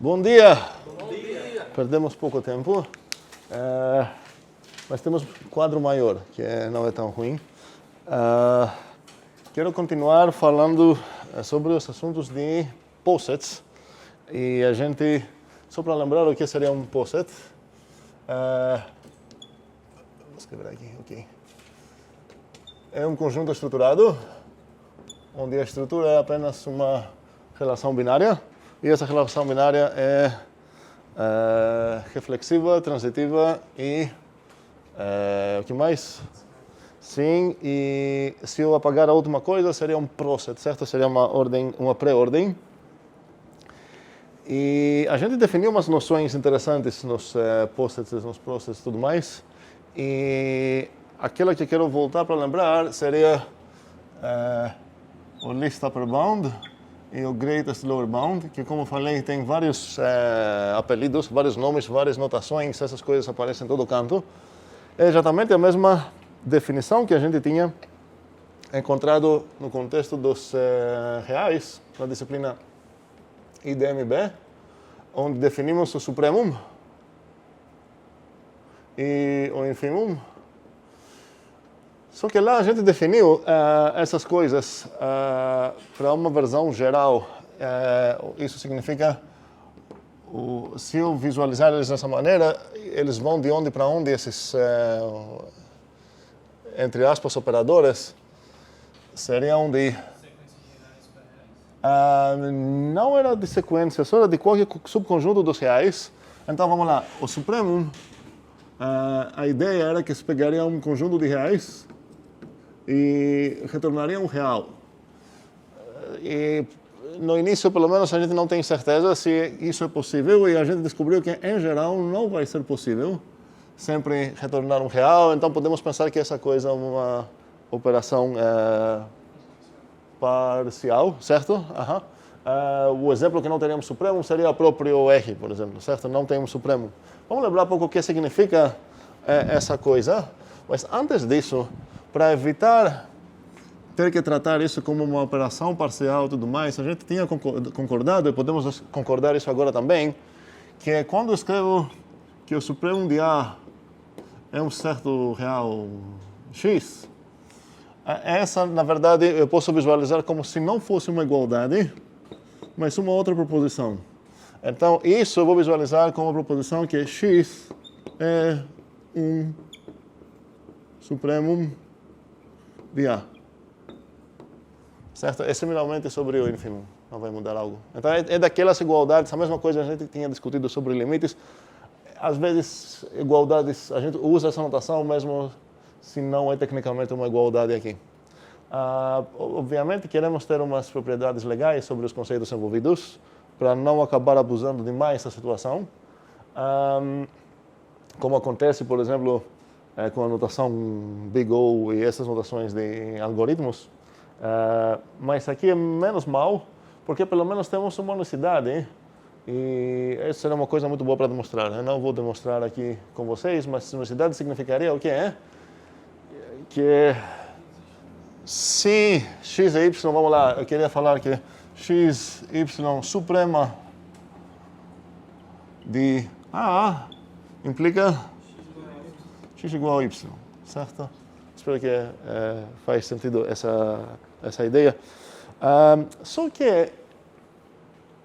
Bom dia! Bom dia! Perdemos pouco tempo, mas temos um quadro maior, que não é tão ruim. Quero continuar falando sobre os assuntos de POSITs. E a gente, só para lembrar o que seria um POSIT, vou escrever aqui, ok. É um conjunto estruturado, onde a estrutura é apenas uma relação binária. E essa relação binária é reflexiva, transitiva e o que mais? Sim, e se eu apagar a última coisa, seria um POSIT, certo? Seria uma ordem, uma pré-ordem. E a gente definiu umas noções interessantes nos POSITs, nos POSITs e tudo mais. E aquela que quero voltar para lembrar seria o least upper bound e o greatest lower bound, que, como falei, tem vários apelidos, vários nomes, várias notações, essas coisas aparecem em todo canto. É exatamente a mesma definição que a gente tinha encontrado no contexto dos reais, na disciplina IDMB, onde definimos o supremum e o infimum. Só que lá a gente definiu essas coisas para uma versão geral. Isso significa, se eu visualizar eles dessa maneira, eles vão de onde para onde esses, entre aspas, operadores seriam de... não era de sequência, só era de qualquer subconjunto dos reais. Então vamos lá, o supremum, a ideia era que se pegaria um conjunto de reais e retornaria um real. E no início, pelo menos, a gente não tem certeza se isso é possível, e a gente descobriu que, em geral, não vai ser possível sempre retornar um real. Então podemos pensar que essa coisa é uma operação parcial, certo? O exemplo que não teríamos supremo seria o próprio R, por exemplo, certo? Não temos supremo. Vamos lembrar um pouco o que significa essa coisa, mas antes disso, para evitar ter que tratar isso como uma operação parcial e tudo mais, a gente tinha concordado, e podemos concordar isso agora também, que quando eu escrevo que o supremo de A é um certo real X, essa, na verdade, eu posso visualizar como se não fosse uma igualdade, mas uma outra proposição. Então, isso eu vou visualizar como uma proposição que X é um supremo de A. Certo? É similarmente sobre o infimum, não vai mudar algo. Então, é daquelas igualdades, a mesma coisa a gente tinha discutido sobre limites. Às vezes, igualdades, a gente usa essa notação mesmo se não é tecnicamente uma igualdade aqui. Obviamente, queremos ter umas propriedades legais sobre os conceitos envolvidos, para não acabar abusando demais da situação. Como acontece, por exemplo, com a notação Big O e essas notações de algoritmos. Mas aqui é menos mal, porque pelo menos temos uma unicidade, hein? E isso será uma coisa muito boa para demonstrar. Eu não vou demonstrar aqui com vocês, mas unicidade significaria o que é? Que se x e y, vamos lá, eu queria falar que x, y suprema de A implica x igual a y, certo? Espero que faz sentido essa ideia. Só que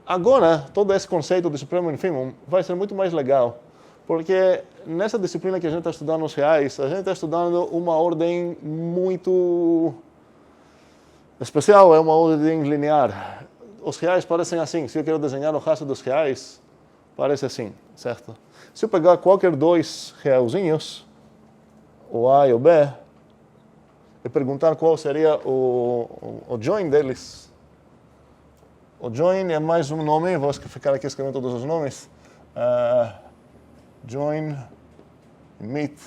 agora, todo esse conceito de supremo e infimum vai ser muito mais legal, porque nessa disciplina que a gente está estudando os reais, a gente está estudando uma ordem muito especial, é uma ordem linear. Os reais parecem assim. Se eu quero desenhar o rastro dos reais, parece assim, certo? Se eu pegar qualquer dois realzinhos, o A e o B, e perguntar qual seria o join deles, o join é mais um nome, vou ficar aqui escrevendo todos os nomes. Join, meet.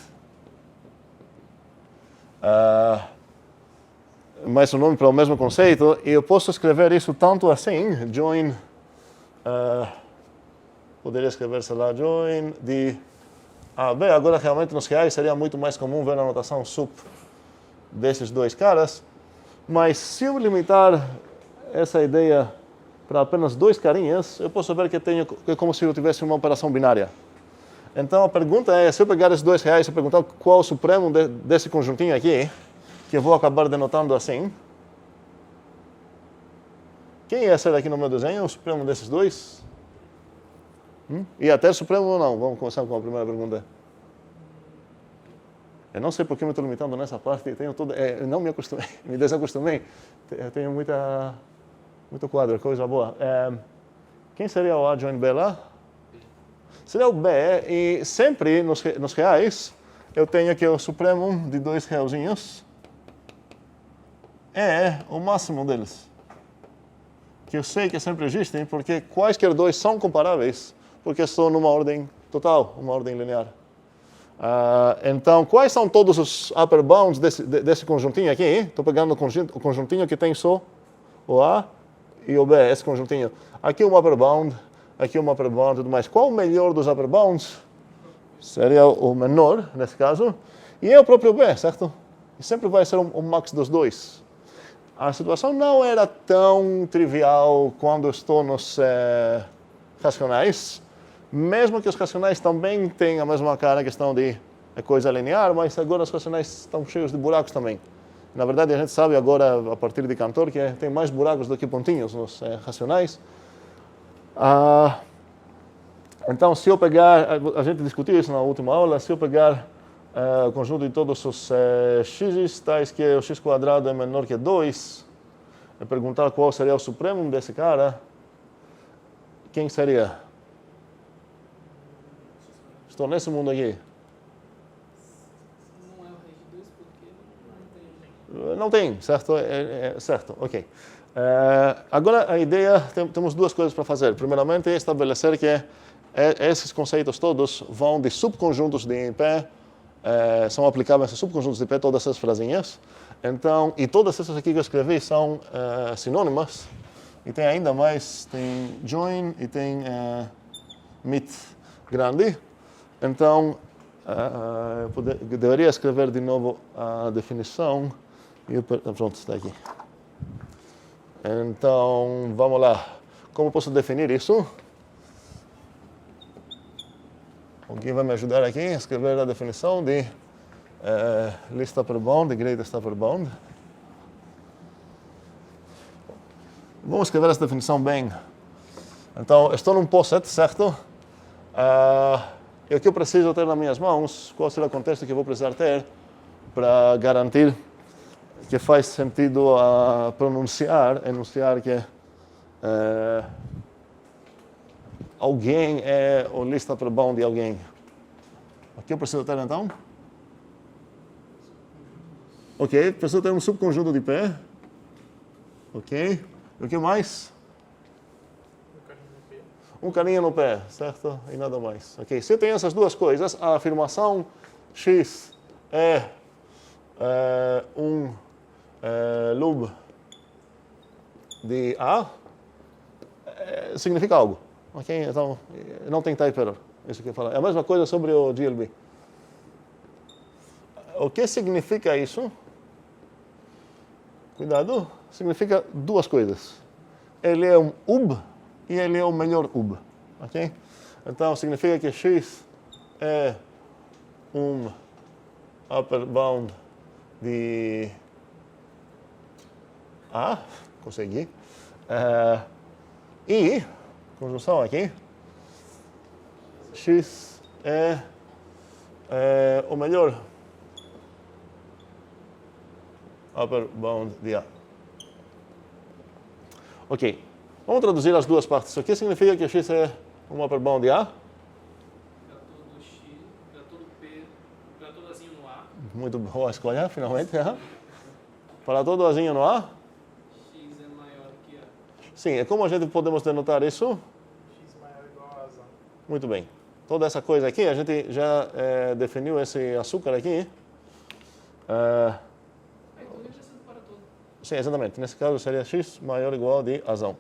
Mais um nome para o mesmo conceito, e eu posso escrever isso tanto assim, join, poderia escrever, sei lá, join de A a B. Agora, realmente, nos reais seria muito mais comum ver a notação sup desses dois caras, mas se eu limitar essa ideia para apenas dois carinhas, eu posso ver que é como se eu tivesse uma operação binária. Então a pergunta é, se eu pegar esses R$2 e perguntar qual é o supremo desse conjuntinho aqui, que eu vou acabar denotando assim, quem ia ser aqui no meu desenho o supremo desses dois? Ia ter supremo ou não? Vamos começar com a primeira pergunta. Eu não sei por que me estou limitando nessa parte, eu não me acostumei, me desacostumei. Eu tenho muito quadro, coisa boa. Quem seria o A join B lá? Seria o B, e sempre nos reais eu tenho que o supremo de dois realzinhos é o máximo deles. Que eu sei que sempre existem, porque quaisquer dois são comparáveis, porque estão numa ordem total, uma ordem linear. Então, quais são todos os upper bounds desse conjuntinho aqui? Estou pegando o conjuntinho que tem só o A e o B, esse conjuntinho. Aqui um upper bound, aqui um upper bound e tudo mais. Qual o melhor dos upper bounds? Seria o menor, nesse caso. E é o próprio B, certo? E sempre vai ser um max dos dois. A situação não era tão trivial quando estou nos racionais. Mesmo que os racionais também tenham a mesma cara, questão de coisa linear, mas agora os racionais estão cheios de buracos também. Na verdade, a gente sabe agora, a partir de Cantor, que tem mais buracos do que pontinhos nos racionais. Então, se eu pegar, a gente discutiu isso na última aula, se eu pegar o conjunto de todos os x, tais que o x² é menor que 2, e perguntar qual seria o supremo desse cara, quem seria? Estou nesse mundo aqui. Não é o raiz de 2 porque não tem. Não tem, certo? Certo, ok. Agora a ideia, temos duas coisas para fazer. Primeiramente, estabelecer que esses conceitos todos vão de subconjuntos de P, são aplicáveis a subconjuntos de P, todas essas frasinhas. Então, e todas essas aqui que eu escrevi são sinônimas. E tem ainda mais, tem join e tem meet grande. Então, eu deveria escrever de novo a definição. Pronto, está aqui. Então, vamos lá. Como posso definir isso? Alguém vai me ajudar aqui a escrever a definição de list upper bound, de greatest upper bound. Vamos escrever essa definição bem. Então, estou num POSET, certo? E o que eu preciso ter nas minhas mãos, qual será o contexto que eu vou precisar ter para garantir que faz sentido enunciar que alguém é o list upper bound de alguém. O que eu preciso ter então? Ok, preciso ter um subconjunto de P. Ok, e o que mais? Um carinha no pé, certo? E nada mais. Ok, se eu tenho essas duas coisas, a afirmação x é um lub de A significa algo. Ok, então não tem type error. Isso que eu falo. É a mesma coisa sobre o GLB. O que significa isso? Cuidado, significa duas coisas. Ele é um UB e ele é o melhor UB, ok? Então, significa que x é um upper bound de A, consegui, e, conjunção aqui, x é o melhor upper bound de A. Ok. Vamos traduzir as duas partes. O que significa que x é um upper bound de A? Para todo x, para todo P, para todo Azinho no A. Muito boa escolha, finalmente. Para todo Azinho no A? X é maior que A. Sim, e como a gente podemos denotar isso? X maior ou igual a razão. Muito bem. Toda essa coisa aqui, a gente já definiu esse açúcar aqui. Então ele já sendo para todo. Sim, exatamente. Nesse caso seria x maior ou igual de azão.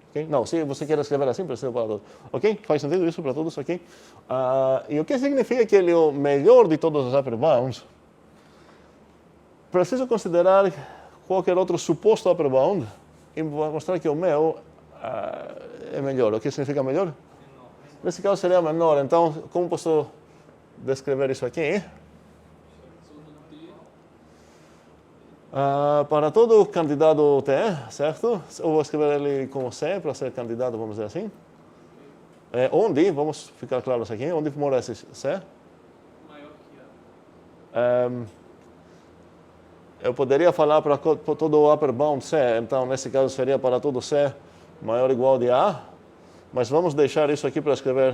Okay? Não, se você quer escrever assim, precisa para todos. Ok? Faz sentido isso para todos? Ok? E o que significa que ele é o melhor de todos os upper bounds? preciso considerar qualquer outro suposto upper bound e mostrar que o meu é melhor. O que significa melhor? Nesse caso seria menor. Então, como posso descrever isso aqui? Para todo candidato T, certo? Eu vou escrever ele como C para ser candidato, vamos dizer assim. Onde, vamos ficar claros aqui, onde mora esse C? Maior que A. Eu poderia falar para todo o upper bound C, então nesse caso seria para todo C maior ou igual de A, mas vamos deixar isso aqui para escrever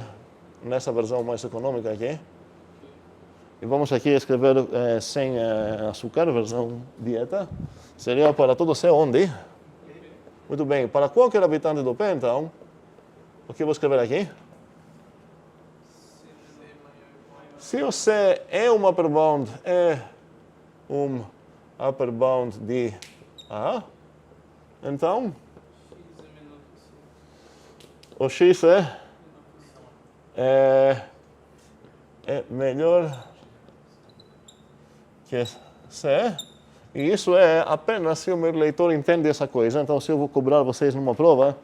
nessa versão mais econômica aqui. E vamos aqui escrever sem açúcar, versão dieta. Seria para todo C onde? Muito bem, para qualquer habitante do P, então, o que eu vou escrever aqui? Se o C é um upper bound, é um upper bound de A, então o X é melhor que C, e isso é apenas se o meu leitor entende essa coisa. Então, se eu vou cobrar vocês numa prova,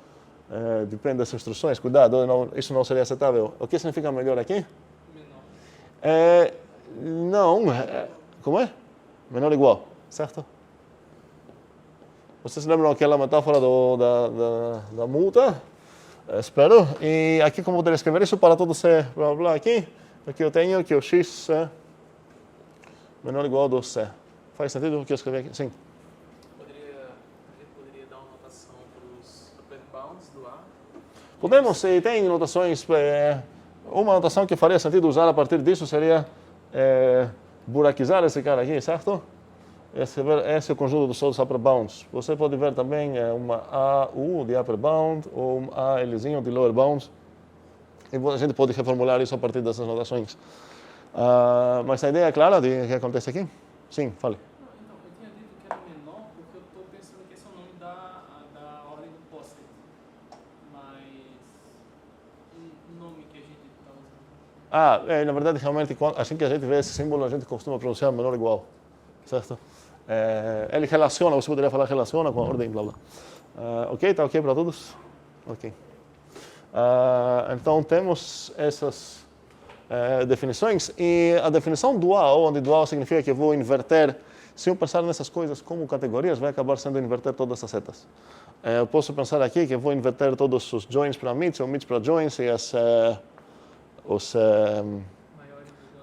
depende das instruções, cuidado, isso não seria aceitável. O que significa melhor aqui? Menor. Não, como é? Menor ou igual, certo? Vocês lembram aquela metáfora da multa? Espero. E aqui como poderia escrever isso para todo C, blá blá aqui. Aqui eu tenho que o X é menor ou igual do C. Faz sentido o que eu escrevi aqui? Sim. Ele poderia dar uma notação para os upper bounds do A? Podemos, se tem notações, uma notação que faria sentido usar a partir disso seria buraquizar esse cara aqui, certo? Esse é o conjunto dos todos upper bounds. Você pode ver também uma AU de upper bound ou um ALzinho de lower bounds. E a gente pode reformular isso a partir dessas notações. Mas a ideia é clara de o que acontece aqui? Sim, fale. Então, eu tinha dito que era menor porque eu estou pensando que esse é o nome da ordem do POSIT. Mas o nome que a gente está usando. Na verdade, realmente, assim que a gente vê esse símbolo, a gente costuma pronunciar menor ou igual, certo? Ele relaciona, você poderia falar relaciona com a ordem, blá blá. Ok? Está ok para todos? Ok. Então, temos essas definições. E a definição dual, onde dual significa que eu vou inverter, se eu pensar nessas coisas como categorias, vai acabar sendo inverter todas as setas. Eu posso pensar aqui que eu vou inverter todos os joins para meets, ou meets para joins, e os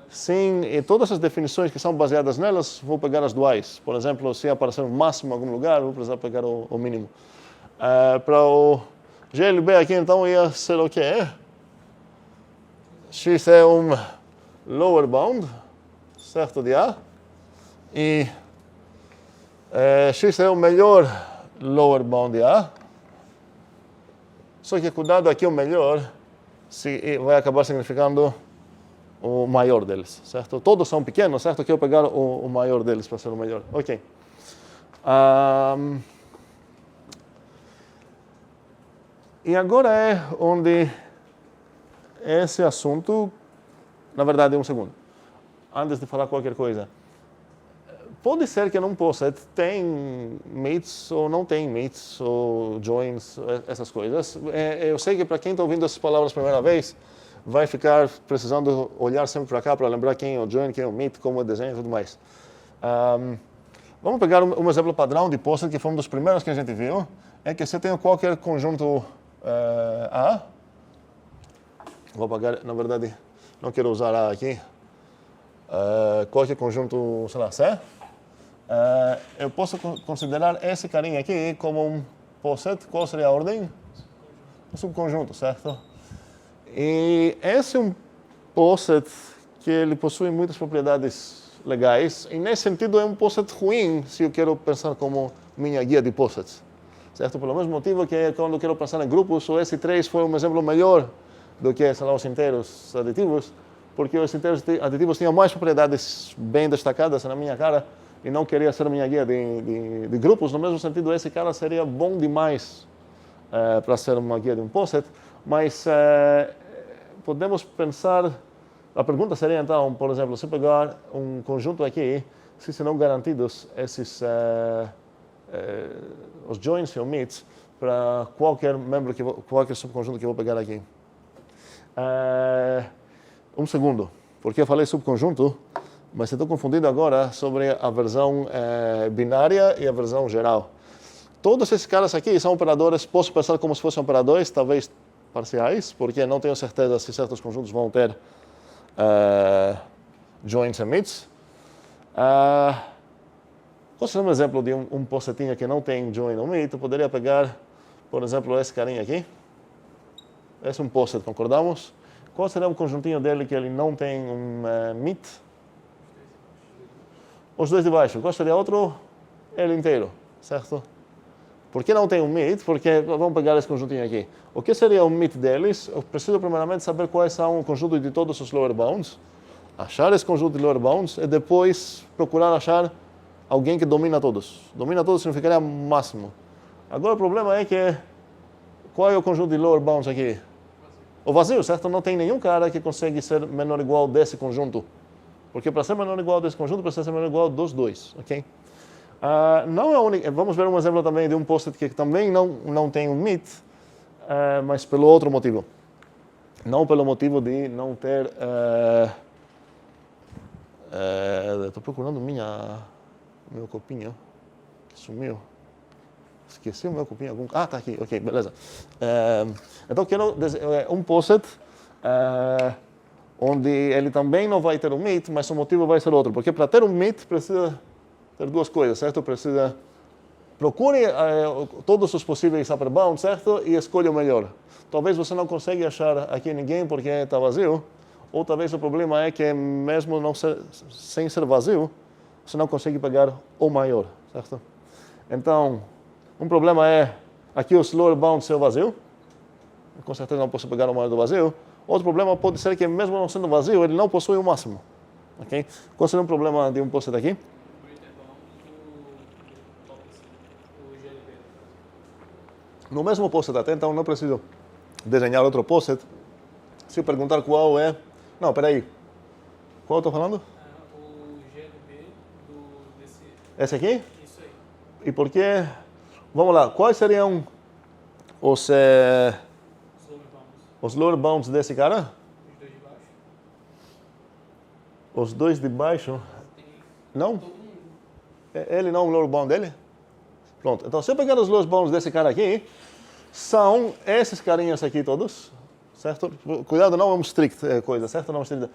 sim, e todas as definições que são baseadas nelas, vou pegar as duais. Por exemplo, se aparecer um máximo em algum lugar, vou precisar pegar o mínimo. Para o GLB aqui, então, ia ser o quê? X é um lower bound, certo, de A. E X é o melhor lower bound de A. Só que cuidado aqui, o melhor vai acabar significando o maior deles, certo? Todos são pequenos, certo? Aqui eu vou pegar o maior deles para ser o melhor. Ok. E agora é onde esse assunto, na verdade, um segundo, antes de falar qualquer coisa. Pode ser que num POSIT tem meets ou não tem meets ou joins, essas coisas. Eu sei que para quem está ouvindo essas palavras pela primeira vez, vai ficar precisando olhar sempre para cá para lembrar quem é o join, quem é o meet, como é o desenho e tudo mais. Vamos pegar um exemplo padrão de POSIT, que foi um dos primeiros que a gente viu, é que você tem qualquer conjunto A. Vou apagar, na verdade, não quero usar A aqui. Qualquer conjunto, sei lá, C. Eu posso considerar esse carinha aqui como um POSIT. Qual seria a ordem? Um subconjunto, certo? E esse é um POSIT que ele possui muitas propriedades legais. E nesse sentido é um POSIT ruim se eu quero pensar como minha guia de POSITs. Certo? Pelo mesmo motivo que quando eu quero pensar em grupos, o S3 foi um exemplo melhor do que, sei lá, os inteiros aditivos, porque os inteiros aditivos tinham mais propriedades bem destacadas na minha cara e não queria ser minha guia de grupos. No mesmo sentido, esse cara seria bom demais para ser uma guia de um POSIT, mas podemos pensar, a pergunta seria então, por exemplo, se pegar um conjunto aqui, se serão garantidos esses os joins e omits para qualquer membro, qualquer subconjunto que eu vou pegar aqui. Um segundo, porque eu falei subconjunto, mas estou confundindo agora sobre a versão binária e a versão geral. Todos esses caras aqui são operadores, posso pensar como se fossem operadores, talvez parciais, porque não tenho certeza se certos conjuntos vão ter joins e omits. Qual seria um exemplo de um possetinho que não tem join ou omit? Eu poderia pegar, por exemplo, esse carinha aqui. Esse é um posset, concordamos? Qual seria um conjuntinho dele que ele não tem um mit? Os dois de baixo. Qual seria outro? Ele inteiro, certo? Por que não tem um mit? Porque vamos pegar esse conjuntinho aqui. O que seria o mit deles? Eu preciso primeiramente saber quais são o conjunto de todos os lower bounds, achar esse conjunto de lower bounds e depois procurar achar alguém que domina todos. Domina todos significaria máximo. Agora o problema é que qual é o conjunto de lower bounds aqui? O vazio, certo? Não tem nenhum cara que consegue ser menor ou igual desse conjunto. Porque para ser menor ou igual desse conjunto, precisa ser menor ou igual dos dois, ok? Não é único. Vamos ver um exemplo também de um posset que também não tem um mit, mas pelo outro motivo. Não pelo motivo de não ter... Estou procurando meu copinho, que sumiu. Esqueci o meu copinho. Tá aqui, ok, beleza. Então, quero um posset onde ele também não vai ter um mit, mas o motivo vai ser outro. Porque para ter um mit, precisa ter duas coisas, certo? Procure todos os possíveis upper bounds, certo? E escolha o melhor. Talvez você não consiga achar aqui ninguém porque está vazio, ou talvez o problema é que mesmo sem ser vazio, você não consegue pegar o maior, certo? Então, um problema é aqui os lower bounds ser vazio. Com certeza não posso pegar o maior do vazio. Outro problema pode ser que mesmo não sendo vazio, ele não possui o máximo. Okay? Qual seria um problema de um posset aqui? No mesmo posset até, então não preciso desenhar outro posset. Se eu perguntar qual é... Não, peraí. Qual eu estou falando? O GLB desse... Esse aqui? Isso aí. E por que... Vamos lá, quais seriam os lower bounds desse cara? Os dois de baixo. Os dois de baixo? Não? Ele não é o lower bound dele? Pronto, então se eu pegar os lower bounds desse cara aqui, são esses carinhas aqui todos, certo? Cuidado, não é um strict coisa, certo? Não é um strict.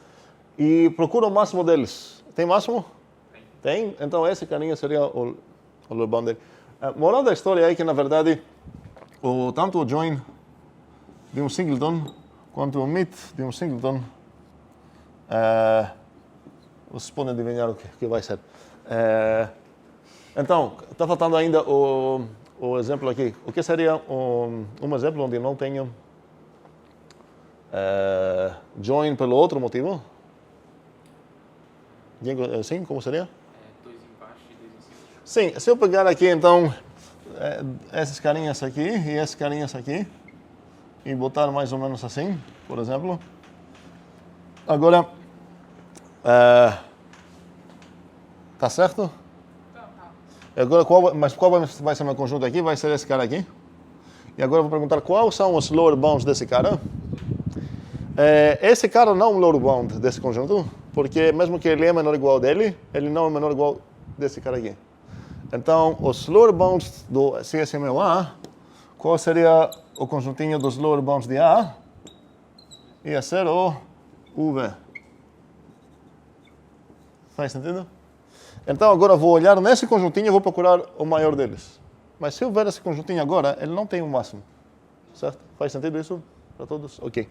E procura o máximo deles. Tem máximo? Tem. Então esse carinha seria o lower bound dele. A moral da história é que, na verdade, tanto o join de um singleton quanto o mit de um singleton, vocês podem adivinhar o que vai ser. Então, está faltando ainda o exemplo aqui. O que seria um exemplo onde não tenho join pelo outro motivo? Sim, como seria? Dois embaixo e dois em cima. Sim, se eu pegar aqui, então, esses carinhas aqui e esses carinhas aqui, e botar mais ou menos assim, por exemplo. Agora, tá certo? Agora, qual vai ser meu conjunto aqui? Vai ser esse cara aqui. E agora eu vou perguntar quais são os lower bounds desse cara. Esse cara não é um lower bound desse conjunto, porque mesmo que ele é menor ou igual dele, ele não é menor ou igual desse cara aqui. Então, os lower bounds do CSMA, qual seria o conjuntinho dos lower bounds de A? Ia ser o UV. Faz sentido? Então, agora eu vou olhar nesse conjuntinho e vou procurar o maior deles. Mas se eu ver esse conjuntinho agora, ele não tem o máximo. Certo? Faz sentido isso para todos? Ok.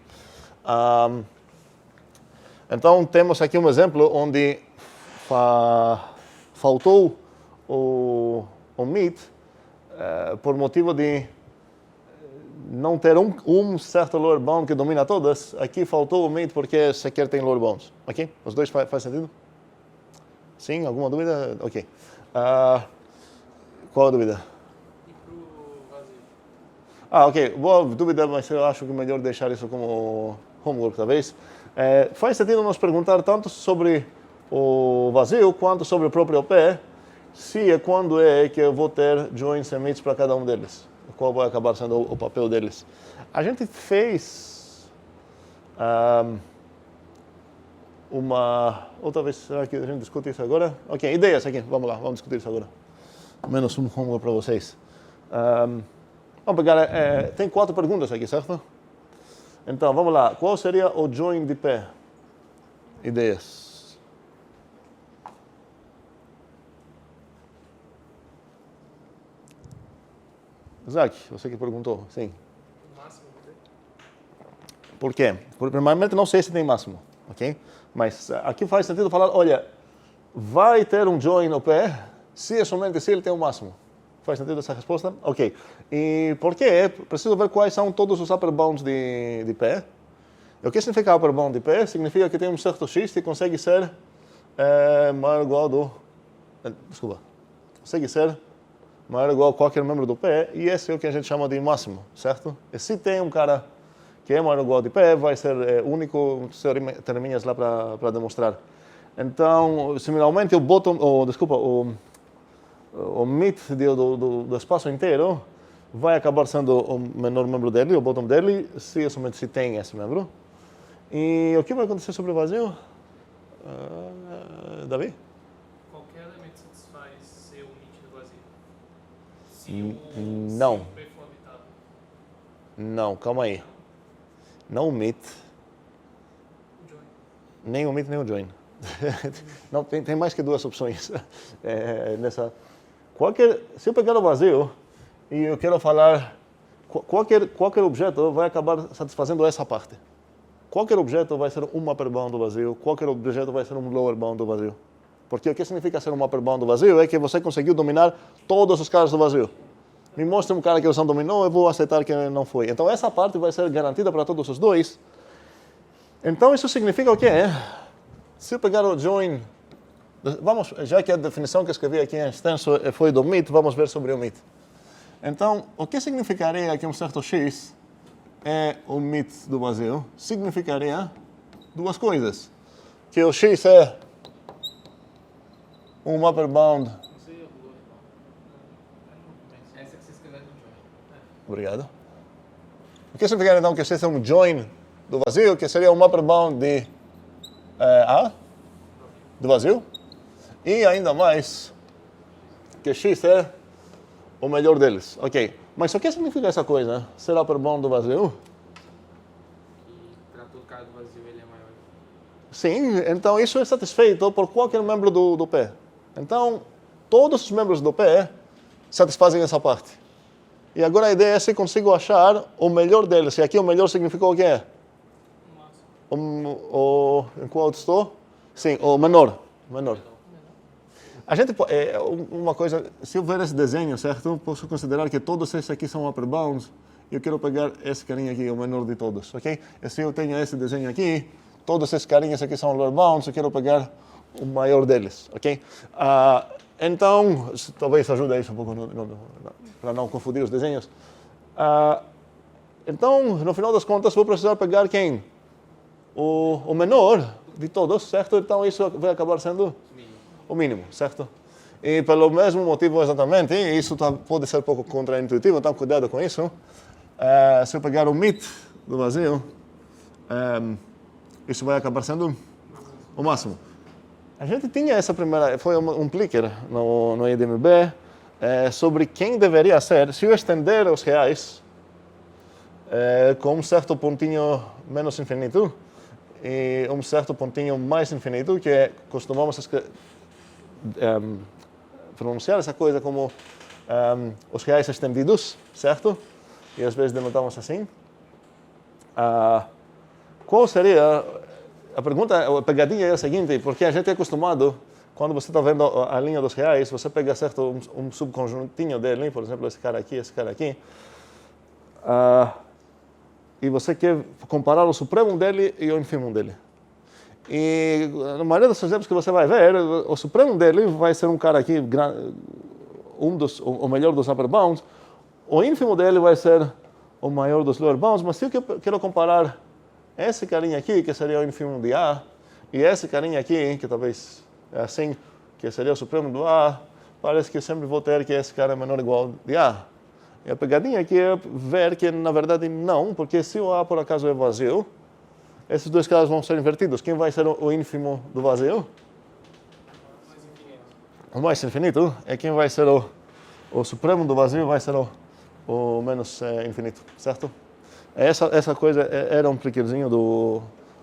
Então, temos aqui um exemplo onde faltou o mit por motivo de não ter um certo lower bound que domina todas. Aqui faltou o mit porque sequer tem lower bounds. Ok? Os dois faz sentido? Sim? Alguma dúvida? Ok. Qual a dúvida? E pro vazio? Ok. Boa dúvida, mas eu acho que é melhor deixar isso como homework, talvez. Faz sentido nos perguntar tanto sobre o vazio quanto sobre o próprio OP, se é quando é que eu vou ter joins e meets para cada um deles. Qual vai acabar sendo o papel deles. A gente fez outra vez, será que a gente discute isso agora? Ok, ideias aqui, vamos lá, vamos discutir isso agora. Menos um cômodo para vocês. Vamos pegar, tem 4 perguntas aqui, certo? Então, vamos lá. Qual seria o join de pé? Ideias. Isaac, você que perguntou. Sim. Máximo de P. Por quê? Primeiramente, não sei se tem máximo, ok? Mas aqui faz sentido falar, olha, vai ter um join no pé se é somente se ele tem o máximo. Faz sentido essa resposta? Ok. E por quê? Preciso ver quais são todos os upper bounds de pé. E o que significa upper bound de pé? Significa que tem um certo x que consegue ser maior ou igual do... Desculpa. Consegue ser maior ou igual a qualquer membro do pé, e esse é o que a gente chama de máximo, certo? E se tem um cara que é maior ou igual de pé, vai ser único, terminhas lá para demonstrar. Então, similarmente, o mid do espaço inteiro vai acabar sendo o menor membro dele, o bottom dele, se é somente se tem esse membro. E o que vai acontecer sobre o vazio? Davi? Qualquer elemento satisfaz ser o mid do vazio. Se Não. o P for habitado. Não, calma aí. Não o mid, O join. nem o mid, nem o join. Não, tem mais que 2 opções se eu pegar o vazio e eu quero falar, qualquer objeto vai acabar satisfazendo essa parte. Qualquer objeto vai ser um upper bound do vazio, qualquer objeto vai ser um lower bound do vazio. Porque o que significa ser um upper bound do vazio é que você conseguiu dominar todos os caras do vazio. Me mostra um cara que você não dominou, eu vou aceitar que não foi. Então essa parte vai ser garantida para todos os dois. Então isso significa o quê? Se eu pegar o join, já que a definição que eu escrevi aqui em extenso foi do mid, vamos ver sobre o mid. Então, o que significaria que um certo x é o mid do vazio? Significaria 2 coisas. Que o x é um upper bound. Não sei o lower bound. Essa que você escreveu no join. Obrigado. O que significaria então que x é um join do vazio, que seria um upper bound de A? Do vazio? E ainda mais, que x é o melhor deles. Ok, mas o que significa essa coisa? Ser upper bound do vazio? Que para todo cara do vazio ele é maior. Sim, então isso é satisfeito por qualquer membro do pé. Então, todos os membros do pé satisfazem essa parte. E agora a ideia é se consigo achar o melhor deles. E aqui o melhor significou o quê? O máximo. Em qual estou? Sim, o menor. A gente, uma coisa, se eu ver esse desenho, certo? Posso considerar que todos esses aqui são upper bounds. E eu quero pegar esse carinha aqui, o menor de todos, ok? E se eu tenho esse desenho aqui, todos esses carinhas aqui são lower bounds, eu quero pegar o maior deles, ok? Então, talvez ajude isso um pouco para não confundir os desenhos. Então, no final das contas, vou precisar pegar quem? O menor de todos, certo? Então, isso vai acabar sendo o mínimo, certo? E pelo mesmo motivo exatamente, e isso pode ser um pouco contraintuitivo, então cuidado com isso. Se eu pegar o mid do vazio, isso vai acabar sendo o máximo. A gente tinha essa primeira, foi um clicker no IDMB, sobre quem deveria ser, se eu estender os reais com um certo pontinho menos infinito e um certo pontinho mais infinito, que costumamos pronunciar essa coisa como os reais estendidos, certo? E às vezes denotamos assim. Qual seria... a pegadinha é a seguinte, porque a gente é acostumado, quando você está vendo a linha dos reais, você pega certo um subconjuntinho dele, por exemplo, esse cara aqui, e você quer comparar o supremo dele e o infimum dele. E na maioria dos exemplos que você vai ver, o supremo dele vai ser um cara aqui, o melhor dos upper bounds, o ínfimo dele vai ser o maior dos lower bounds, mas se eu quero comparar esse carinha aqui, que seria o infimum de A, E esse carinha aqui, que talvez é assim, que seria o supremo do A, parece que eu sempre vou ter que esse cara é menor ou igual de A. E a pegadinha aqui é ver que, na verdade, não, porque se o A por acaso é vazio, esses dois caras vão ser invertidos. Quem vai ser o ínfimo do vazio? O mais infinito. E quem vai ser o supremo do vazio vai ser o menos infinito, certo? Essa coisa era um pliquezinho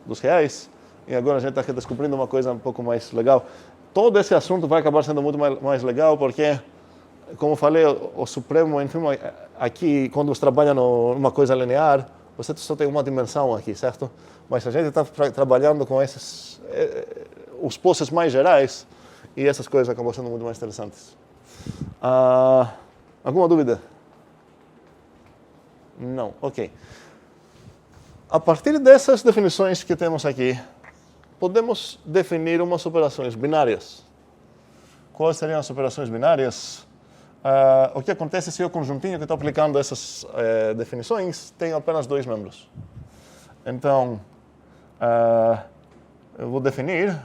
dos reais, e agora a gente está descobrindo uma coisa um pouco mais legal. Todo esse assunto vai acabar sendo muito mais legal, porque, como falei, o supremo, enfim, aqui, quando você trabalha numa coisa linear, você só tem uma dimensão aqui, certo? Mas a gente está trabalhando com esses, os posses mais gerais, e essas coisas acabam sendo muito mais interessantes. Alguma dúvida? Não, ok. A partir dessas definições que temos aqui, podemos definir umas operações binárias. Quais seriam as operações binárias? O que acontece se o conjuntinho que está aplicando essas definições tem apenas dois membros? Então, eu vou definir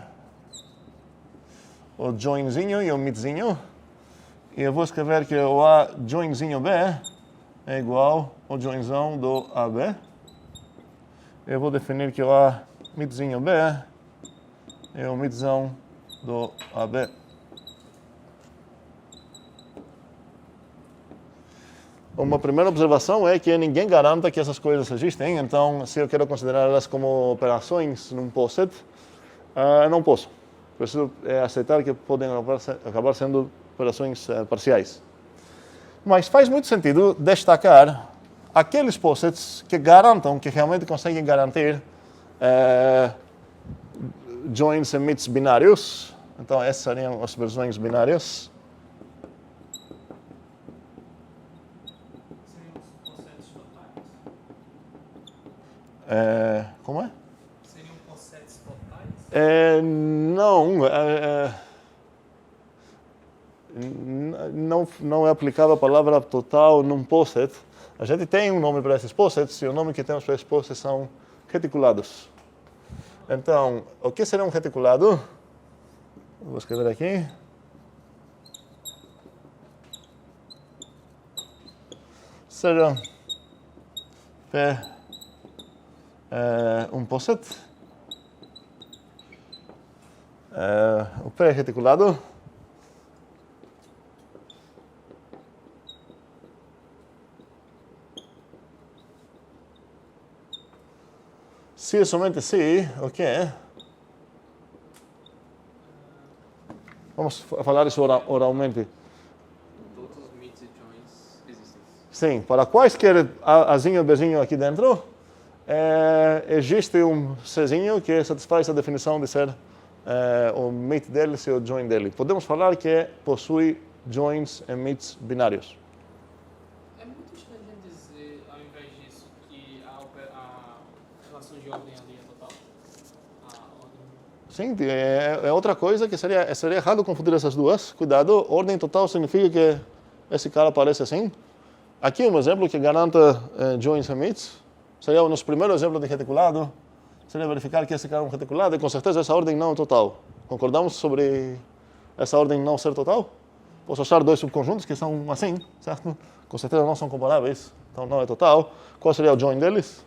o joinzinho e o midzinho, e eu vou escrever que o A joinzinho B é igual ao joinzão do AB. Eu vou definir que o A midzinho B é o midzão do AB. Uma primeira observação é que ninguém garanta que essas coisas existem, então se eu quero considerar elas como operações num POSIT, não posso. Preciso aceitar que podem acabar sendo operações parciais. Mas faz muito sentido destacar aqueles POSITs que garantam, que realmente conseguem garantir joins e meets binários. Então, essas seriam as versões binárias. Como é? Seriam POSETs totais? Não é aplicável a palavra total num POSIT. A gente tem um nome para esses POSITs, e o nome que temos para esses POSITs são reticulados. Então, o que será um reticulado? Vou escrever aqui. Será um POSIT. O P é reticulado. Se é somente se, o que é? Vamos falar isso oralmente. Todos os meets e joins existem. Sim, para quaisquer Azinho e Bzinho aqui dentro, existe um Czinho que satisfaz a definição de ser o meet dele e o join dele. Podemos falar que possui joins e meets binários. É muito estranho dizer, ao invés disso, que a relação de ordem ali é total. A ordem... Sim, é outra coisa que seria errado confundir essas duas. Cuidado, ordem total significa que esse cara aparece assim. Aqui um exemplo que garanta joins e meets. Seria o nosso primeiro exemplo de reticulado. Seria verificar que esse cara é um reticulado e com certeza essa ordem não é total. Concordamos sobre essa ordem não ser total? Posso achar dois subconjuntos que são assim, certo? Com certeza não são comparáveis, então não é total. Qual seria o join deles?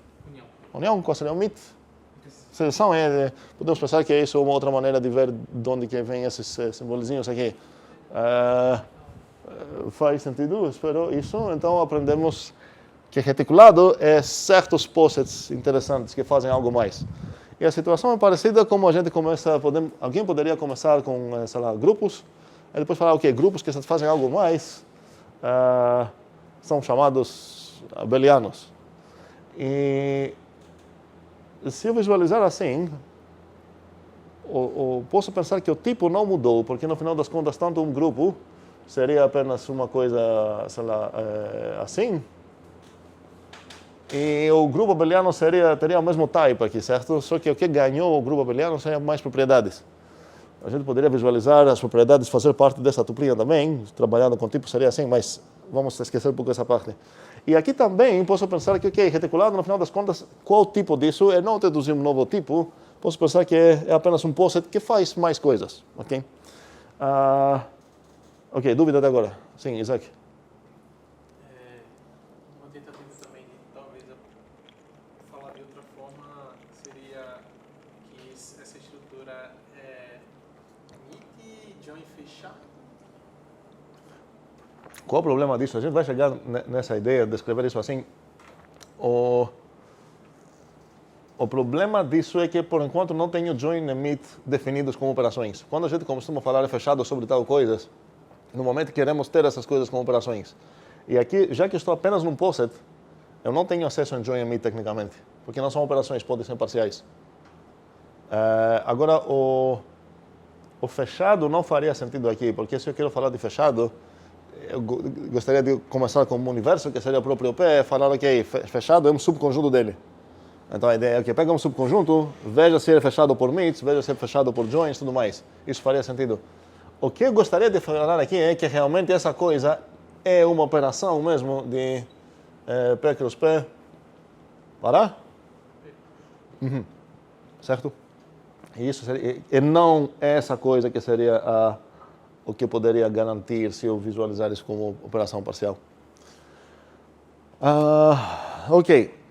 União. Qual seria o meet? Seleção podemos pensar que isso é uma outra maneira de ver de onde que vem esses simbolizinhos aqui. Faz sentido? Espero isso. Então aprendemos que reticulado é certos POSITs interessantes que fazem algo mais. E a situação é parecida como a gente começa, alguém poderia começar com, sei lá, grupos, e depois falar, ok, grupos que satisfazem algo mais são chamados abelianos. E se eu visualizar assim, posso pensar que o tipo não mudou, porque no final das contas, tanto um grupo seria apenas uma coisa, sei lá, assim, e o grupo abeliano teria o mesmo type aqui, certo? Só que o que ganhou o grupo abeliano seria mais propriedades. A gente poderia visualizar as propriedades, fazer parte dessa tuplinha também, trabalhando com tipo seria assim, mas vamos esquecer um pouco essa parte. E aqui também posso pensar que, ok, reticulado, no final das contas, qual tipo disso? É não deduzir um novo tipo, posso pensar que é apenas um POSIT que faz mais coisas, ok? Ok, dúvida até agora? Sim, Isaac. Uma tentativa também de talvez falar de outra forma seria que essa estrutura é meet, join, fechar. Qual o problema disso? A gente vai chegar nessa ideia de escrever isso assim. O problema disso é que, por enquanto, não tenho join e meet definidos como operações. Quando a gente costuma falar fechado sobre tal coisas, no momento queremos ter essas coisas como operações. E aqui, já que estou apenas num POSIT, eu não tenho acesso em join e meet tecnicamente, porque não são operações, podem ser parciais. Agora, o fechado não faria sentido aqui, porque se eu quero falar de fechado, eu gostaria de começar com um universo, que seria o próprio P, falar, ok, fechado é um subconjunto dele. Então a ideia é que pega um subconjunto, veja se é fechado por meets, veja se é fechado por joins e tudo mais. Isso faria sentido. O que eu gostaria de falar aqui é que realmente essa coisa é uma operação mesmo de P cruz P para? Certo? E isso seria, e não essa coisa que seria o que poderia garantir se eu visualizar isso como operação parcial. Ok.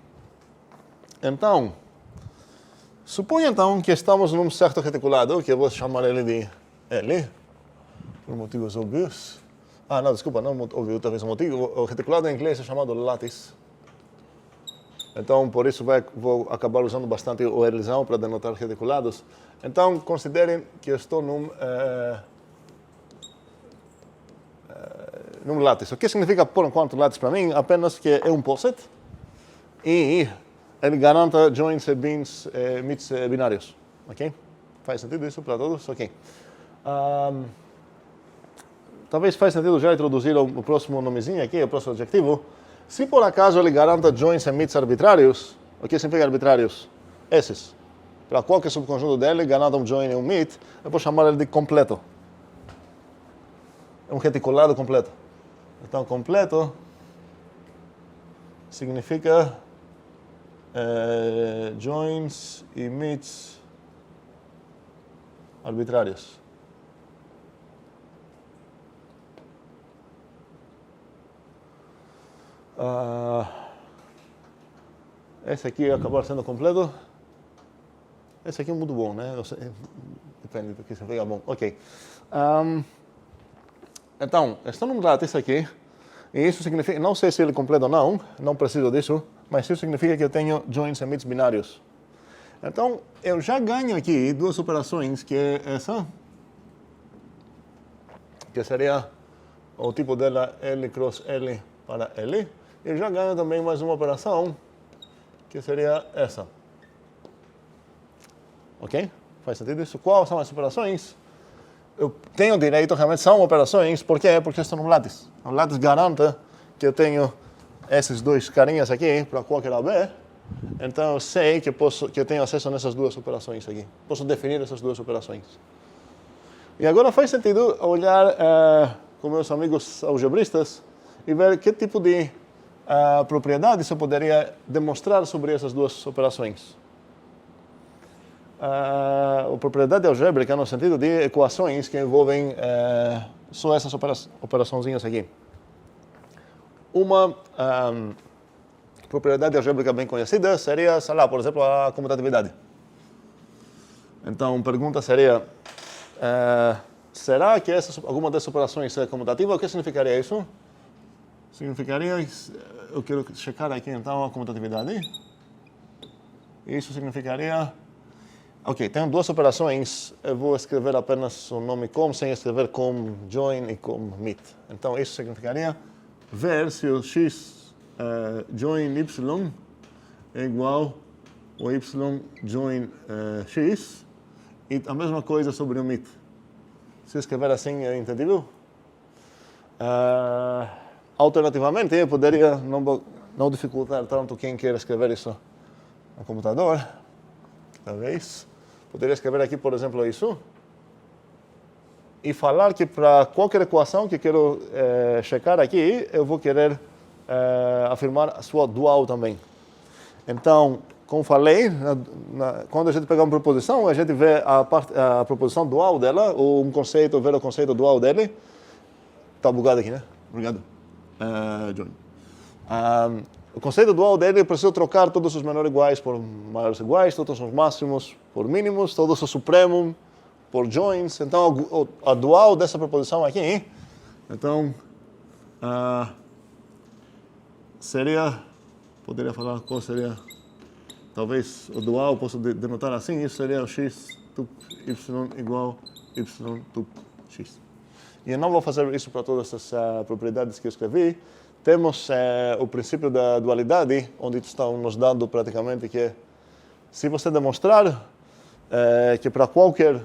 Então, suponha então que estamos num certo reticulado, que eu vou chamar ele de L, por motivos óbvios. Não, desculpa, não óbvio, talvez um motivo. O reticulado em inglês é chamado lattice. Então, por isso vou acabar usando bastante o Lzão para denotar reticulados. Então, considerem que eu estou num lattice. O que significa, por enquanto, lattice para mim? Apenas que é um POSIT e ele garanta joins e meets binários. Ok? Faz sentido isso para todos? Ok. Talvez faz sentido já introduzir o próximo nomezinho aqui, o próximo adjetivo. Se por acaso ele garanta joins e meets arbitrários, o que significa arbitrários? Esses. Para qualquer subconjunto dele, garanta um join e um meet, eu vou chamar ele de completo. É um reticulado completo. Então, completo significa joins e meets arbitrários. Esse aqui acabar sendo completo. Esse aqui é muito bom, né? Depende do que significa bom. Ok. Então, estou num lattice aqui. E isso significa, não sei se ele é completo ou não preciso disso, mas isso significa que eu tenho joins e meets binários. Então, eu já ganho aqui duas operações, que é essa, que seria o tipo dela L cross L para L. E eu já ganho também mais uma operação, que seria essa. Ok? Faz sentido isso? Quais são as operações? Eu tenho direito, realmente são operações, por quê? Porque estou no lattice. O lattice garante que eu tenho esses dois carinhas aqui para qualquer AB, então eu sei que eu tenho acesso nessas duas operações aqui. Posso definir essas duas operações. E agora faz sentido olhar com meus amigos algebristas e ver que tipo de propriedades eu poderia demonstrar sobre essas duas operações. A propriedade algébrica no sentido de equações que envolvem só essas operaçõezinhas aqui. Uma propriedade algébrica bem conhecida seria, sei lá, por exemplo, a comutatividade. Então, a pergunta seria, será que alguma dessas operações é comutativa? O que significaria isso? Significaria, eu quero checar aqui então a comutatividade. Isso significaria, ok, tenho duas operações, eu vou escrever apenas o nome com, sem escrever com join e com meet. Então, isso significaria ver se o x join y é igual ao y join x, e a mesma coisa sobre o meet. Se eu escrever assim, é entendível? Alternativamente, eu poderia não dificultar tanto quem quer escrever isso no computador, talvez. Poderia escrever aqui, por exemplo, isso. E falar que para qualquer equação que quero checar aqui, eu vou querer afirmar a sua dual também. Então, como falei, quando a gente pega uma proposição, a gente vê a proposição dual dela, ou um conceito, ver o conceito dual dele. Está bugado aqui, né? Obrigado, John. O conceito dual dele, eu preciso trocar todos os menores iguais por maiores iguais, todos os máximos por mínimos, todos os supremos por joins. Então, a dual dessa proposição aqui, então, poderia falar qual seria, talvez o dual, posso denotar assim, isso seria o x tup y igual y tup x. E eu não vou fazer isso para todas as propriedades que eu escrevi. Temos o princípio da dualidade, onde estão nos dando praticamente que se você demonstrar que para qualquer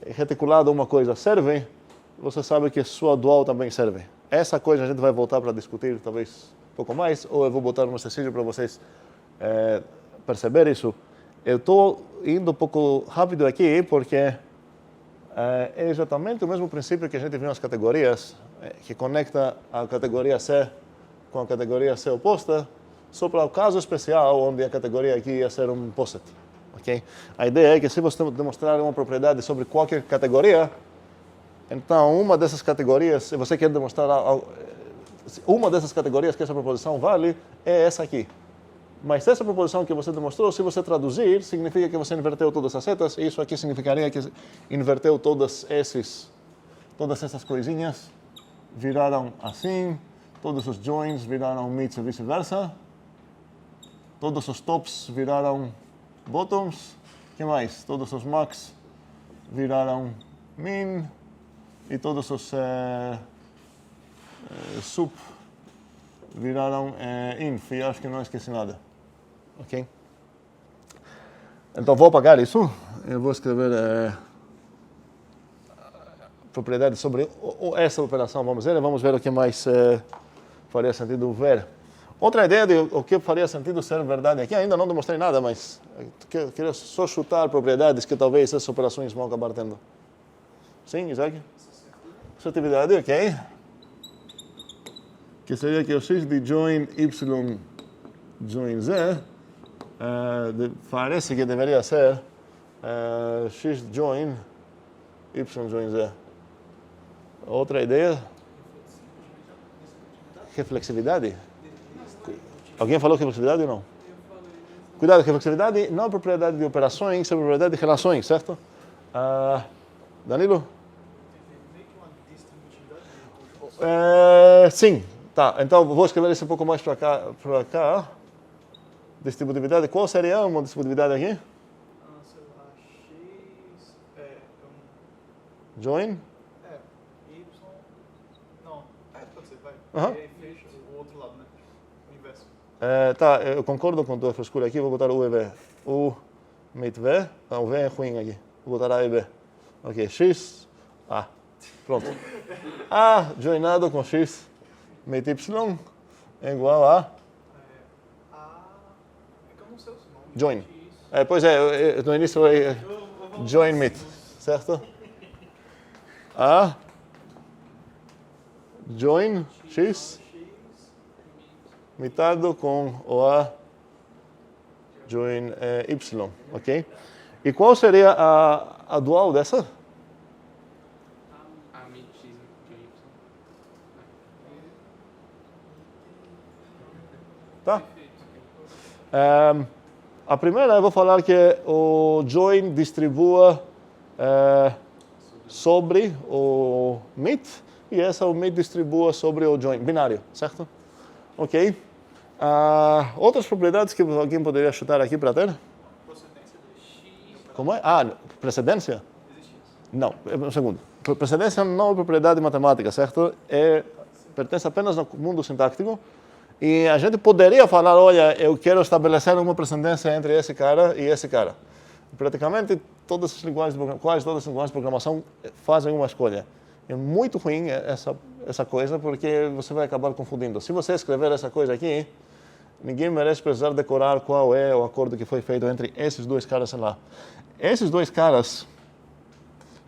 reticulado uma coisa serve, você sabe que sua dual também serve. Essa coisa a gente vai voltar para discutir talvez um pouco mais, ou eu vou botar um exercício para vocês perceber isso. Eu estou indo um pouco rápido aqui porque é exatamente o mesmo princípio que a gente viu nas categorias, que conecta a categoria C com a categoria C oposta, só para o caso especial onde a categoria aqui ia ser um poset. Okay? A ideia é que se você demonstrar uma propriedade sobre qualquer categoria, então uma dessas categorias, se você quer demonstrar uma dessas categorias que essa proposição vale, é essa aqui. Mas essa proposição que você demonstrou, se você traduzir, significa que você inverteu todas as setas, e isso aqui significaria que inverteu todas essas coisinhas, viraram assim, todos os joins viraram mids e vice-versa, todos os tops viraram bottoms, o que mais? Todos os max viraram min, e todos os sup viraram inf, e acho que não esqueci nada. Ok? Então vou apagar isso. Eu vou escrever propriedades sobre essa operação. Vamos ver o que mais faria sentido ver. Outra ideia de o que faria sentido ser verdade aqui, ainda não demonstrei nada, mas queria só chutar propriedades que talvez essas operações vão acabar tendo. Sim, Isaac? Associatividade, ok. Que seria que o x de join y join z parece que deveria ser x join y join z. Outra ideia? Reflexividade? Alguém falou reflexividade ou não? Cuidado, reflexividade não é propriedade de operações, é propriedade de relações, certo? Danilo? Sim. Tá, então vou escrever isso um pouco mais para cá. Distributividade. Qual seria uma distributividade aqui? Sei lá, x Join? y. Não, pode ser, vai. Aham. E aí fecha o outro lado, né? O inverso. Tá, eu concordo com a tua frescura aqui, vou botar o U e V. U, mit V. Não, o V é ruim aqui. Vou botar A e B. Ok, x, A. Pronto. A joinado com x, mit y, é igual a É que eu não sei o nome. join. Pois é, no início é join mit, certo? A join x mitado com o A join y, ok? E qual seria a dual dessa? A mid x de y. Tá? A primeira eu vou falar que o join distribua sobre o mit e essa o mit distribua sobre o join, binário, certo? Ok. Outras propriedades que alguém poderia chutar aqui para ter? Procedência de x. Como é? Precedência? Não, um segundo. Precedência não é propriedade matemática, certo? Pertence apenas ao mundo sintático. E a gente poderia falar, olha, eu quero estabelecer uma precedência entre esse cara e esse cara. Praticamente todas as linguagens de programação fazem uma escolha. É muito ruim essa coisa, porque você vai acabar confundindo. Se você escrever essa coisa aqui, ninguém merece precisar decorar qual é o acordo que foi feito entre esses dois caras lá. Esses dois caras,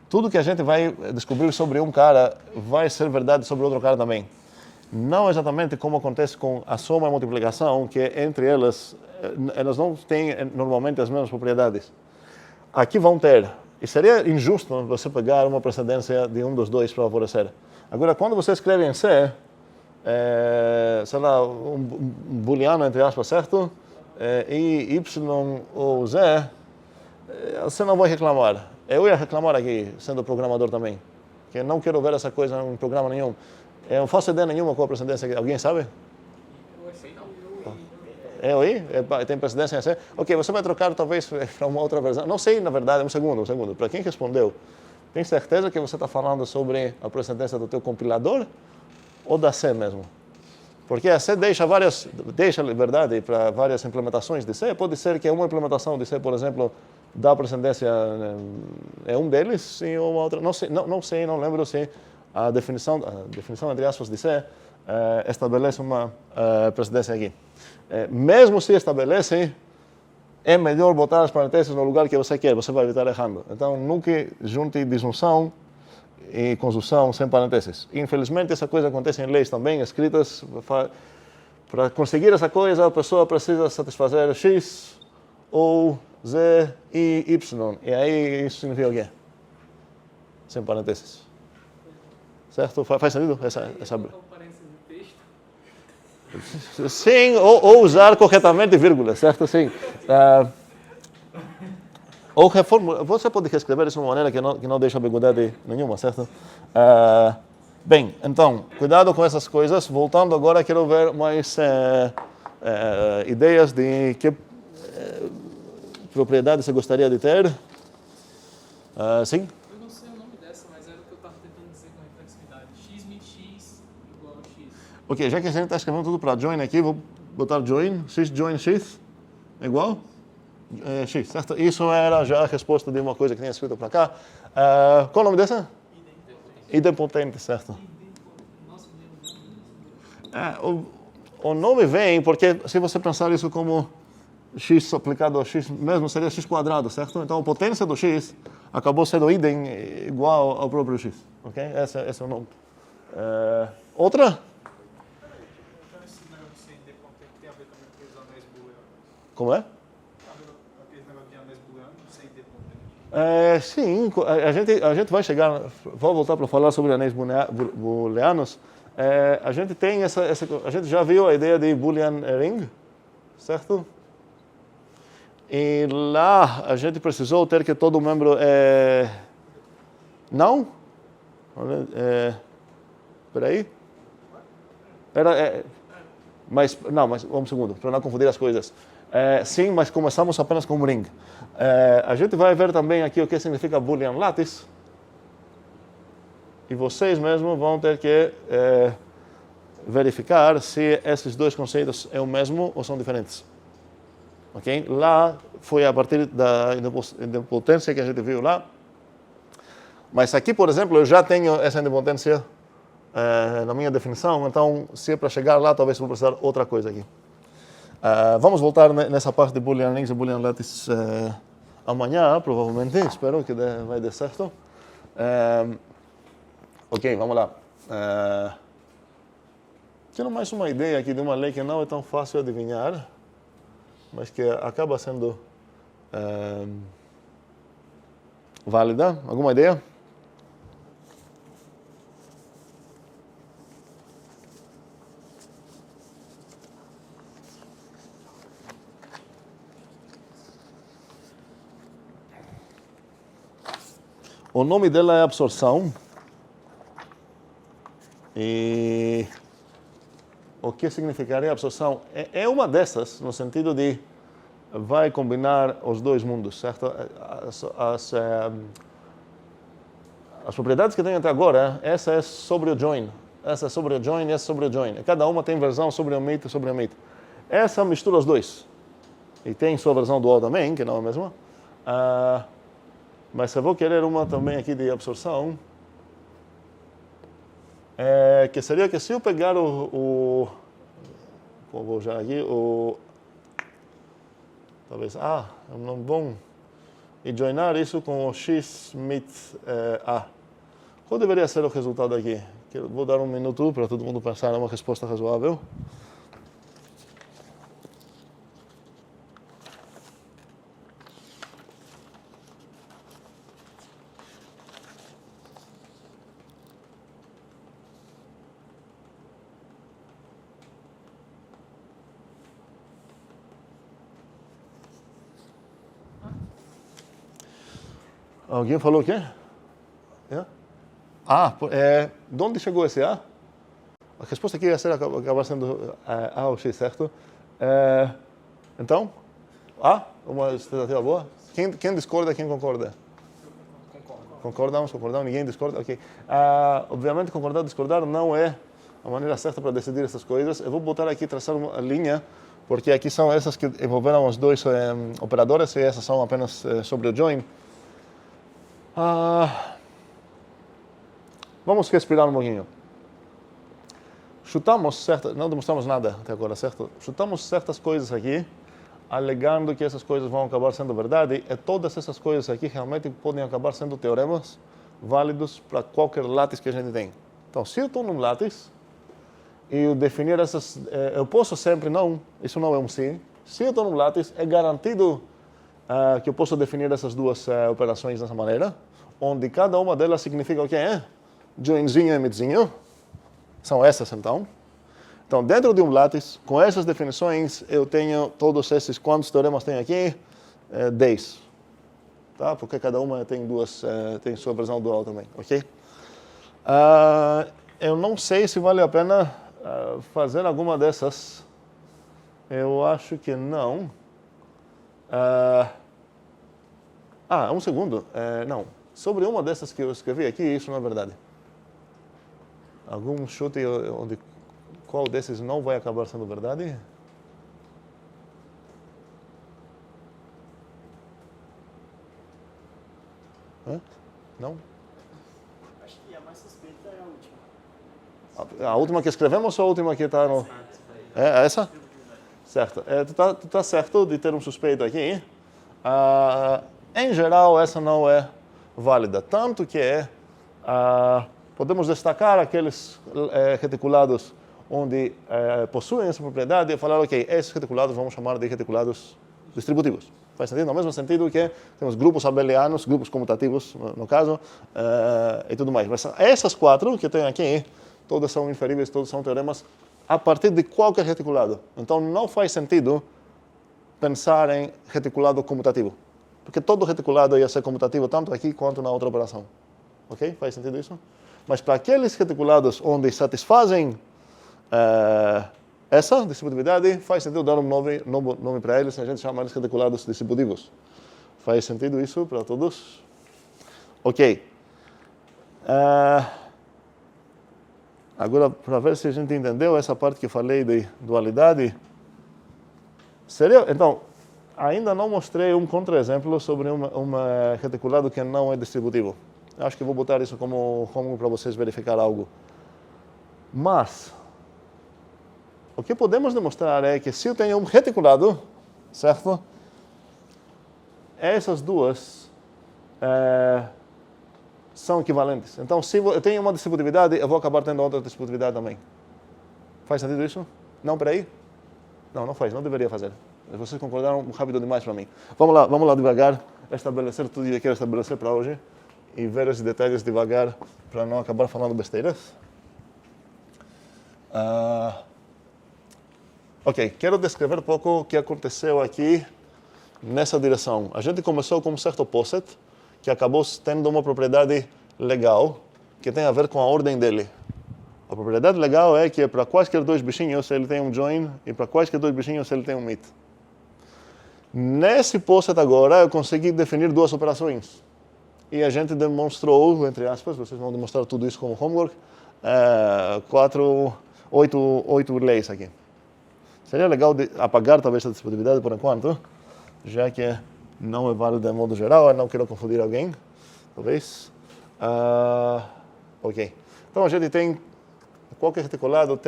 tudo que a gente vai descobrir sobre um cara vai ser verdade sobre outro cara também. não exatamente como acontece com a soma e a multiplicação, que entre elas não têm normalmente as mesmas propriedades. Aqui vão ter. E seria injusto você pegar uma precedência de um dos dois para favorecer. Agora, quando você escreve em C, sei lá, um booleano, entre aspas, certo? E Y ou Z, você não vai reclamar. Eu ia reclamar aqui, sendo programador também, que eu não quero ver essa coisa em programa nenhum. Eu não faço ideia nenhuma com a precedência aqui. Alguém sabe? É o I? Tem precedência em C? Ok, você vai trocar talvez para uma outra versão. Não sei, na verdade, um segundo. Para quem respondeu, tem certeza que você está falando sobre a precedência do teu compilador ou da C mesmo? Porque a C deixa liberdade para várias implementações de C. Pode ser que uma implementação de C, por exemplo, dá precedência é um deles e uma outra. Não sei, não lembro se a definição entre aspas de C estabelece uma precedência aqui. Mesmo se estabelece, é melhor botar as parênteses no lugar que você quer, você vai evitar errando. Então, nunca junte disjunção e conjunção sem parênteses. Infelizmente, essa coisa acontece em leis também, escritas. Para conseguir essa coisa, a pessoa precisa satisfazer X ou Z e Y. E aí, isso significa o quê? Sem parênteses. Certo? Faz sentido? Essa... Sim, ou usar corretamente vírgula, certo? Sim. Ou reformula. Você pode reescrever isso de uma maneira que não deixa ambiguidade nenhuma, certo? Bem, então, cuidado com essas coisas. Voltando agora, quero ver mais ideias de que propriedade você gostaria de ter. Sim? Eu não sei o nome dessa, mas era o que eu estava tentando dizer com reflexividade. X meet X igual a X. Ok, já que a gente está escrevendo tudo para join aqui, vou botar join. X join X é igual? X, certo? Isso era já a resposta de uma coisa que tinha escrito para cá. Qual o nome dessa? Idempotente, certo? O nome vem porque se você pensar isso como x aplicado a x mesmo, seria x quadrado, certo? Então a potência do x acabou sendo idem igual ao próprio x. Ok? Esse é o nome. Outra? Esse negócio de ser independente tem a ver também com os anéis booleanos. Como é? Aquele negócio de anéis booleanos, ser independente. Sim, a gente vai chegar, vou voltar para falar sobre anéis booleanos. A gente tem a gente já viu a ideia de Boolean ring, certo? E lá a gente precisou ter que todo membro não? Espera aí. Mas um segundo, para não confundir as coisas. Sim, mas começamos apenas com um ring. A gente vai ver também aqui o que significa Boolean lattice. E vocês mesmos vão ter que verificar se esses dois conceitos é o mesmo ou são diferentes. Ok? Lá foi a partir da idempotência que a gente viu lá. Mas aqui, por exemplo, eu já tenho essa idempotência na minha definição. Então, se é para chegar lá, talvez vou precisar de outra coisa aqui. Vamos voltar nessa parte de Boolean rings e Boolean lattice amanhã, provavelmente. Espero que vai dar certo. Ok, vamos lá. Tenho mais uma ideia aqui de uma lei que não é tão fácil adivinhar, mas que acaba sendo válida. Alguma ideia? O nome dela é absorção. E o que significaria absorção? É uma dessas, no sentido de vai combinar os dois mundos, certo? As propriedades que tem até agora, essa é sobre o join, essa é sobre o join e essa é sobre o join. Cada uma tem versão sobre o meet e sobre o meet. Essa mistura os dois. E tem sua versão dual também, que não é a mesma. Mas eu vou querer uma também aqui de absorção. Que seria que se eu pegar vou já aqui, talvez é um nome bom, e joinar isso com o x meet a. Qual deveria ser o resultado aqui? Vou dar um minuto para todo mundo pensar numa resposta razoável. Alguém falou o quê? É? De onde chegou esse A? A resposta aqui ia ser acabar sendo A ou X, certo? Então, A, uma alternativa boa. Quem discorda, quem concorda? Concordamos, ninguém discorda? Ok. Obviamente, concordar ou discordar não é a maneira certa para decidir essas coisas. Eu vou botar aqui, traçar uma linha, porque aqui são essas que envolveram os dois operadores e essas são apenas sobre o join. Vamos respirar um pouquinho. Não demonstramos nada até agora, certo? Chutamos certas coisas aqui, alegando que essas coisas vão acabar sendo verdade, e todas essas coisas aqui realmente podem acabar sendo teoremas válidos para qualquer látice que a gente tem. Então, se eu estou num látice, e eu definir essas... eu posso sempre, isso não é um sim. Se eu estou num látice, é garantido que eu posso definir essas duas operações dessa maneira, onde cada uma delas significa o que é? Joinzinho e emitzinho. São essas, então. Então, dentro de um látice, com essas definições, eu tenho todos esses, quantos teoremas tem aqui? 10. Tá? Porque cada uma tem tem sua versão dual também, ok? Eu não sei se vale a pena fazer alguma dessas. Eu acho que não. Um segundo. Não. Sobre uma dessas que eu escrevi aqui, isso não é verdade. Algum chute onde qual desses não vai acabar sendo verdade? Não? Acho que a mais suspeita é a última. A última que escrevemos ou a última que está no... É essa? Certo. Tu tá certo de ter um suspeito aqui. Em geral, essa não é válida. Tanto que podemos destacar aqueles reticulados onde possuem essa propriedade e falar, ok, esses reticulados vamos chamar de reticulados distributivos. Faz sentido? No mesmo sentido que temos grupos abelianos, grupos comutativos, no caso, e tudo mais. Mas essas quatro que tem aqui, todas são inferíveis, todos são teoremas a partir de qualquer reticulado. Então, não faz sentido pensar em reticulado comutativo. Porque todo reticulado ia ser comutativo tanto aqui quanto na outra operação. Ok? Faz sentido isso? Mas para aqueles reticulados onde satisfazem essa distributividade, faz sentido dar um nome para eles, a gente chama eles reticulados distributivos. Faz sentido isso para todos? Ok. Agora, para ver se a gente entendeu essa parte que eu falei de dualidade, então, ainda não mostrei um contra-exemplo sobre um reticulado que não é distributivo. Acho que vou botar isso como para vocês verificar algo. Mas, o que podemos demonstrar é que se eu tenho um reticulado, certo? Essas duas são equivalentes. Então, se eu tenho uma distributividade, eu vou acabar tendo outra distributividade também. Faz sentido isso? Não, peraí? Não faz, não deveria fazer. Vocês concordaram rápido demais para mim. Vamos lá devagar, estabelecer tudo que eu quero estabelecer para hoje e ver esses detalhes devagar para não acabar falando besteiras. Ok, quero descrever um pouco o que aconteceu aqui nessa direção. A gente começou com um certo poset que acabou tendo uma propriedade legal que tem a ver com a ordem dele. A propriedade legal é que para quaisquer dois bichinhos ele tem um join e para quaisquer dois bichinhos ele tem um meet. Nesse poset agora eu consegui definir duas operações. E a gente demonstrou, entre aspas, vocês vão demonstrar tudo isso como homework, 8 leis aqui. Seria legal apagar talvez a disponibilidade por enquanto, já que não é válido de modo geral, eu não quero confundir alguém, talvez. Ok. Então a gente tem, qualquer reticulado,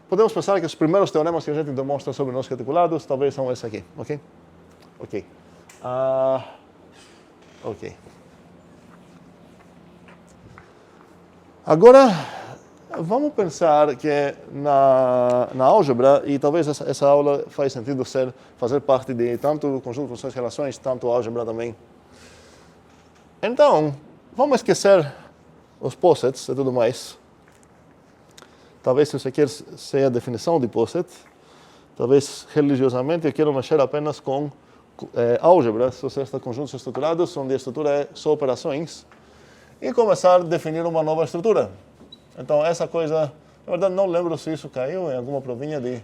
podemos pensar que os primeiros teoremas que a gente demonstra sobre nossos reticulados talvez são esses aqui, ok? Ok. Ok. Agora, vamos pensar que na álgebra, e talvez essa aula faz sentido fazer parte de tanto conjunto de funções e relações, tanto álgebra também. Então, vamos esquecer os posets e tudo mais. Talvez se você quer ser a definição de poset, talvez religiosamente eu quero mexer apenas com álgebras, ou seja, conjuntos estruturados, onde a estrutura é só operações, e começar a definir uma nova estrutura. Então, essa coisa, na verdade, não lembro se isso caiu em alguma provinha de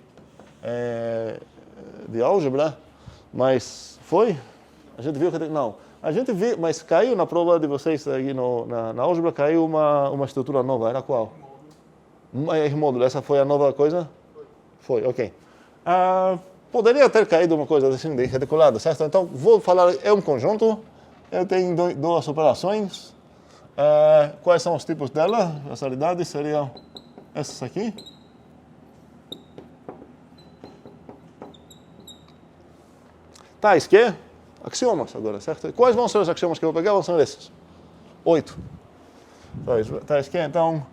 álgebra, mas foi? A gente viu que não. A gente viu, mas caiu na prova de vocês aí na álgebra, caiu uma estrutura nova. Era qual? R-módulo. Essa foi a nova coisa? Foi, ok. Poderia ter caído uma coisa assim de reticulado, certo? Então, vou falar, é um conjunto, eu tenho duas operações. Quais são os tipos dela? As realidades seriam essas aqui. Tais que axiomas agora, certo? Quais vão ser os axiomas que eu vou pegar? Vão ser esses. 8. Tais que, então,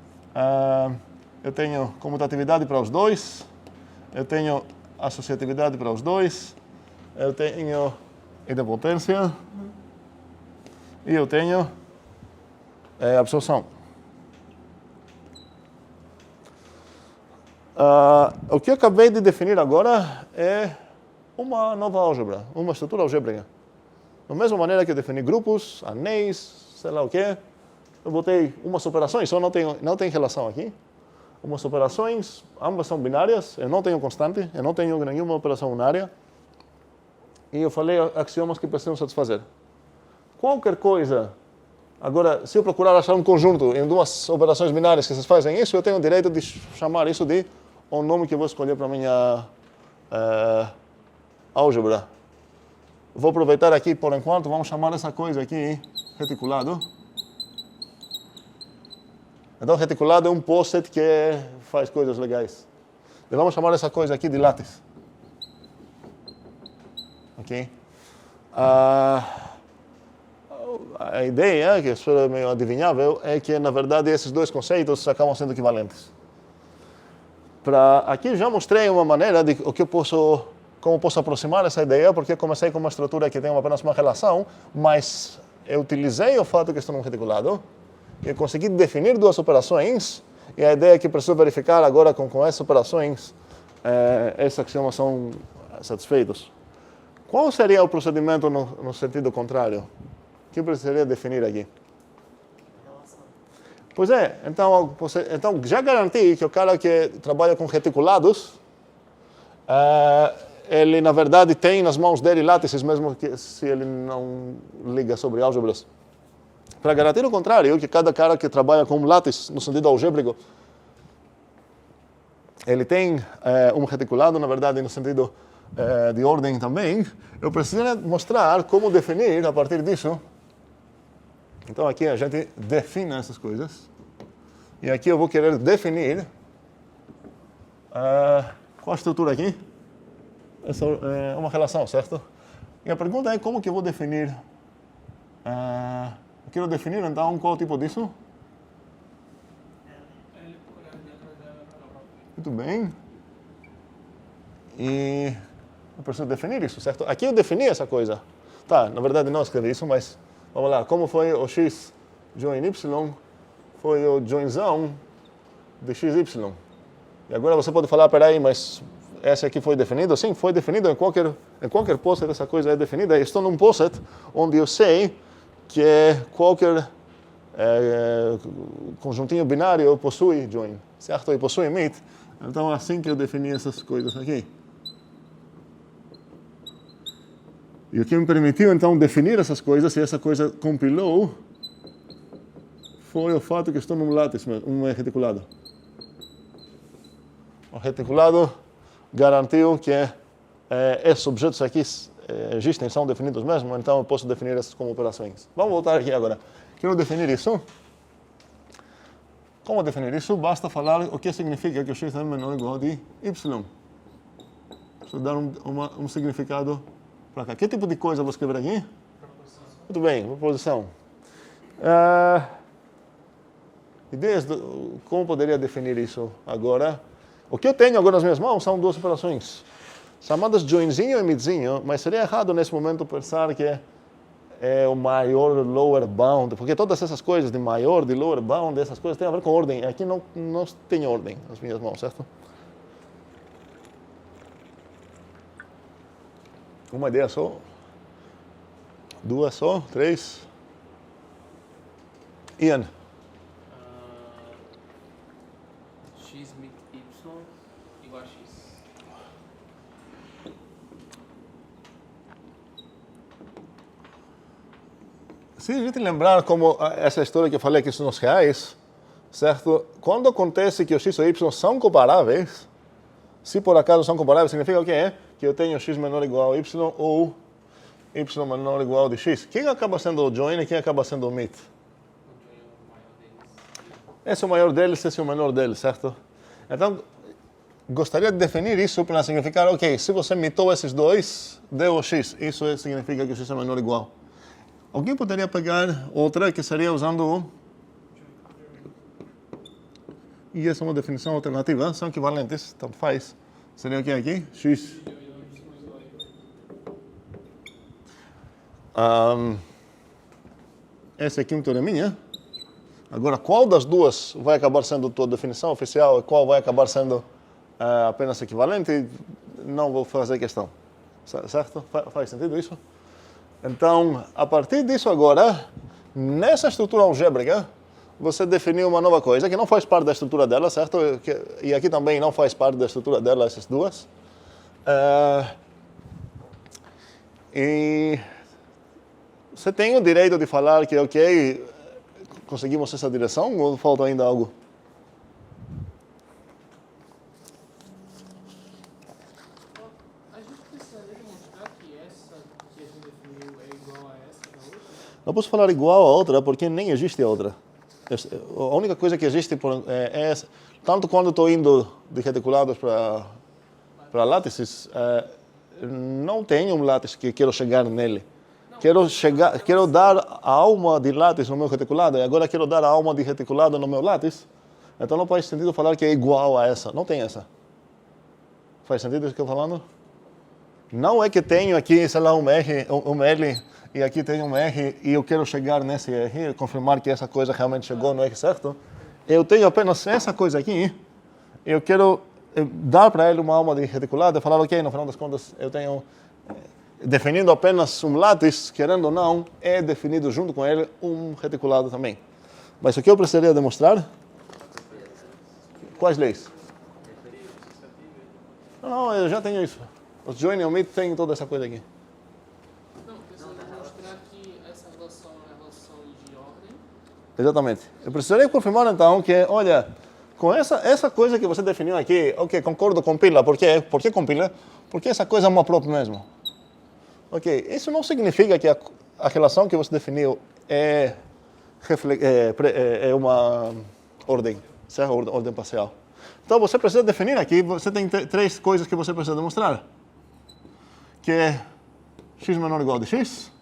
eu tenho comutatividade para os dois, eu tenho associatividade para os dois, eu tenho idempotência e eu tenho absorção. O que eu acabei de definir agora é uma nova álgebra, uma estrutura algébrica. Da mesma maneira que eu defini grupos, anéis, sei lá o quê, eu botei umas operações, só não tem relação aqui. Umas operações, ambas são binárias, eu não tenho constante, eu não tenho nenhuma operação unária. E eu falei axiomas que precisam satisfazer. Qualquer coisa. Agora, se eu procurar achar um conjunto em duas operações binárias que vocês fazem isso, eu tenho o direito de chamar isso de um nome que eu vou escolher para a minha álgebra. Vou aproveitar aqui por enquanto, vamos chamar essa coisa aqui reticulado. Então, reticulado é um poset que faz coisas legais. E vamos chamar essa coisa aqui de látice. Ok? A ideia, que isso é meio adivinhável, é que, na verdade, esses dois conceitos acabam sendo equivalentes. Aqui já mostrei uma maneira de como posso aproximar essa ideia, porque eu comecei com uma estrutura que tem apenas uma relação, mas eu utilizei o fato que estou num reticulado, e consegui definir duas operações, e a ideia é que preciso verificar agora com essas operações, esses axiomas são satisfeitos. Qual seria o procedimento no sentido contrário? O que eu precisaria definir aqui? Pois é, então já garanti que o cara que trabalha com reticulados, ele na verdade tem nas mãos dele látices, mesmo que se ele não liga sobre álgebras. Para garantir o contrário, que cada cara que trabalha com látice no sentido algébrico, ele tem um reticulado, na verdade, no sentido de ordem também, eu preciso mostrar como definir a partir disso. Então aqui a gente define essas coisas. E aqui eu vou querer definir qual a estrutura aqui? Essa é uma relação, certo? E a pergunta é como que eu vou definir. Eu quero definir então qual tipo disso? Muito bem. E eu preciso definir isso, certo? Aqui eu defini essa coisa. Tá, na verdade não escrevi isso, mas vamos lá. Como foi o x join y? Foi o joinzão de xy. E agora você pode falar, peraí, mas essa aqui foi definido? Sim, foi definido em qualquer poset, essa coisa é definida. Eu estou num poset onde eu sei que qualquer conjuntinho binário possui join, certo? E possui meet. Então, é assim que eu defini essas coisas aqui. E o que me permitiu, então, definir essas coisas, e essa coisa compilou, foi o fato que estou num látice, um reticulado. O reticulado garantiu que esses objetos aqui existem, são definidos mesmo, então eu posso definir essas como operações. Vamos voltar aqui agora. Quero definir isso. Como definir isso? Basta falar o que significa que o x é menor ou igual de y. Preciso dar um significado para cá. Que tipo de coisa eu vou escrever aqui? Proposição. Muito bem, proposição. Ideias como poderia definir isso agora? O que eu tenho agora nas minhas mãos são duas operações, chamadas joinzinho e midzinho, mas seria errado nesse momento pensar que é o maior lower bound, porque todas essas coisas de maior, de lower bound, essas coisas têm a ver com ordem. Aqui não tem ordem nas minhas mãos, certo? Uma ideia só? Duas só? Três? Ian? X mit Y igual a X. Se a gente lembrar como essa história que eu falei aqui nos reais, certo? Quando acontece que os x e y são comparáveis, se por acaso são comparáveis, significa o quê? Que eu tenho x menor ou igual a y ou y menor ou igual de x. Quem acaba sendo o join e quem acaba sendo o meet? Esse é o maior deles, esse é o menor deles, certo? Então, gostaria de definir isso para significar, ok, se você mitou esses dois, deu o x. Isso significa que o x é menor ou igual. Alguém poderia pegar outra que seria usando o... E essa é uma definição alternativa, são equivalentes, tanto faz. Seria o que aqui? X. Essa aqui é uma teoreminha. Agora, qual das duas vai acabar sendo a tua definição oficial e qual vai acabar sendo apenas equivalente? Não vou fazer questão. Certo? Faz sentido isso? Então, a partir disso agora, nessa estrutura algébrica, você definiu uma nova coisa que não faz parte da estrutura dela, certo? E aqui também não faz parte da estrutura dela, essas duas. E você tem o direito de falar que, ok, conseguimos essa direção ou falta ainda algo? A gente precisaria demonstrar que essa que a gente definiu é igual a essa da outra? Não posso falar igual a outra porque nem existe a outra. A única coisa que existe é tanto quando estou indo de reticulados para látices, não tenho um látice que quero chegar nele. Quero dar a alma de látice no meu reticulado e agora quero dar a alma de reticulado no meu látice. Então não faz sentido falar que é igual a essa. Não tem essa. Faz sentido isso que eu estou falando? Não é que tenho aqui, sei lá, um R, um L e aqui tenho um R e eu quero chegar nesse R, confirmar que essa coisa realmente chegou no R certo. Eu tenho apenas essa coisa aqui. Eu quero dar para ele uma alma de reticulado e falar, ok, no final das contas eu tenho... Definindo apenas um látice, querendo ou não, é definido junto com ele um reticulado também. Mas o que eu precisaria demonstrar? Quais leis? Não, eu já tenho isso. Os join e o meet têm toda essa coisa aqui. Não, precisa demonstrar que essa relação é uma relação de ordem. Exatamente. Eu precisaria confirmar então que, olha, com essa coisa que você definiu aqui, ok, concordo com pila. Por quê? Por que com pila? Porque essa coisa é uma própria mesmo. Ok, isso não significa que a relação que você definiu é uma ordem, certo? Ordem parcial. Então você precisa definir aqui, você tem três coisas que você precisa demonstrar. Que é x menor ou igual de x,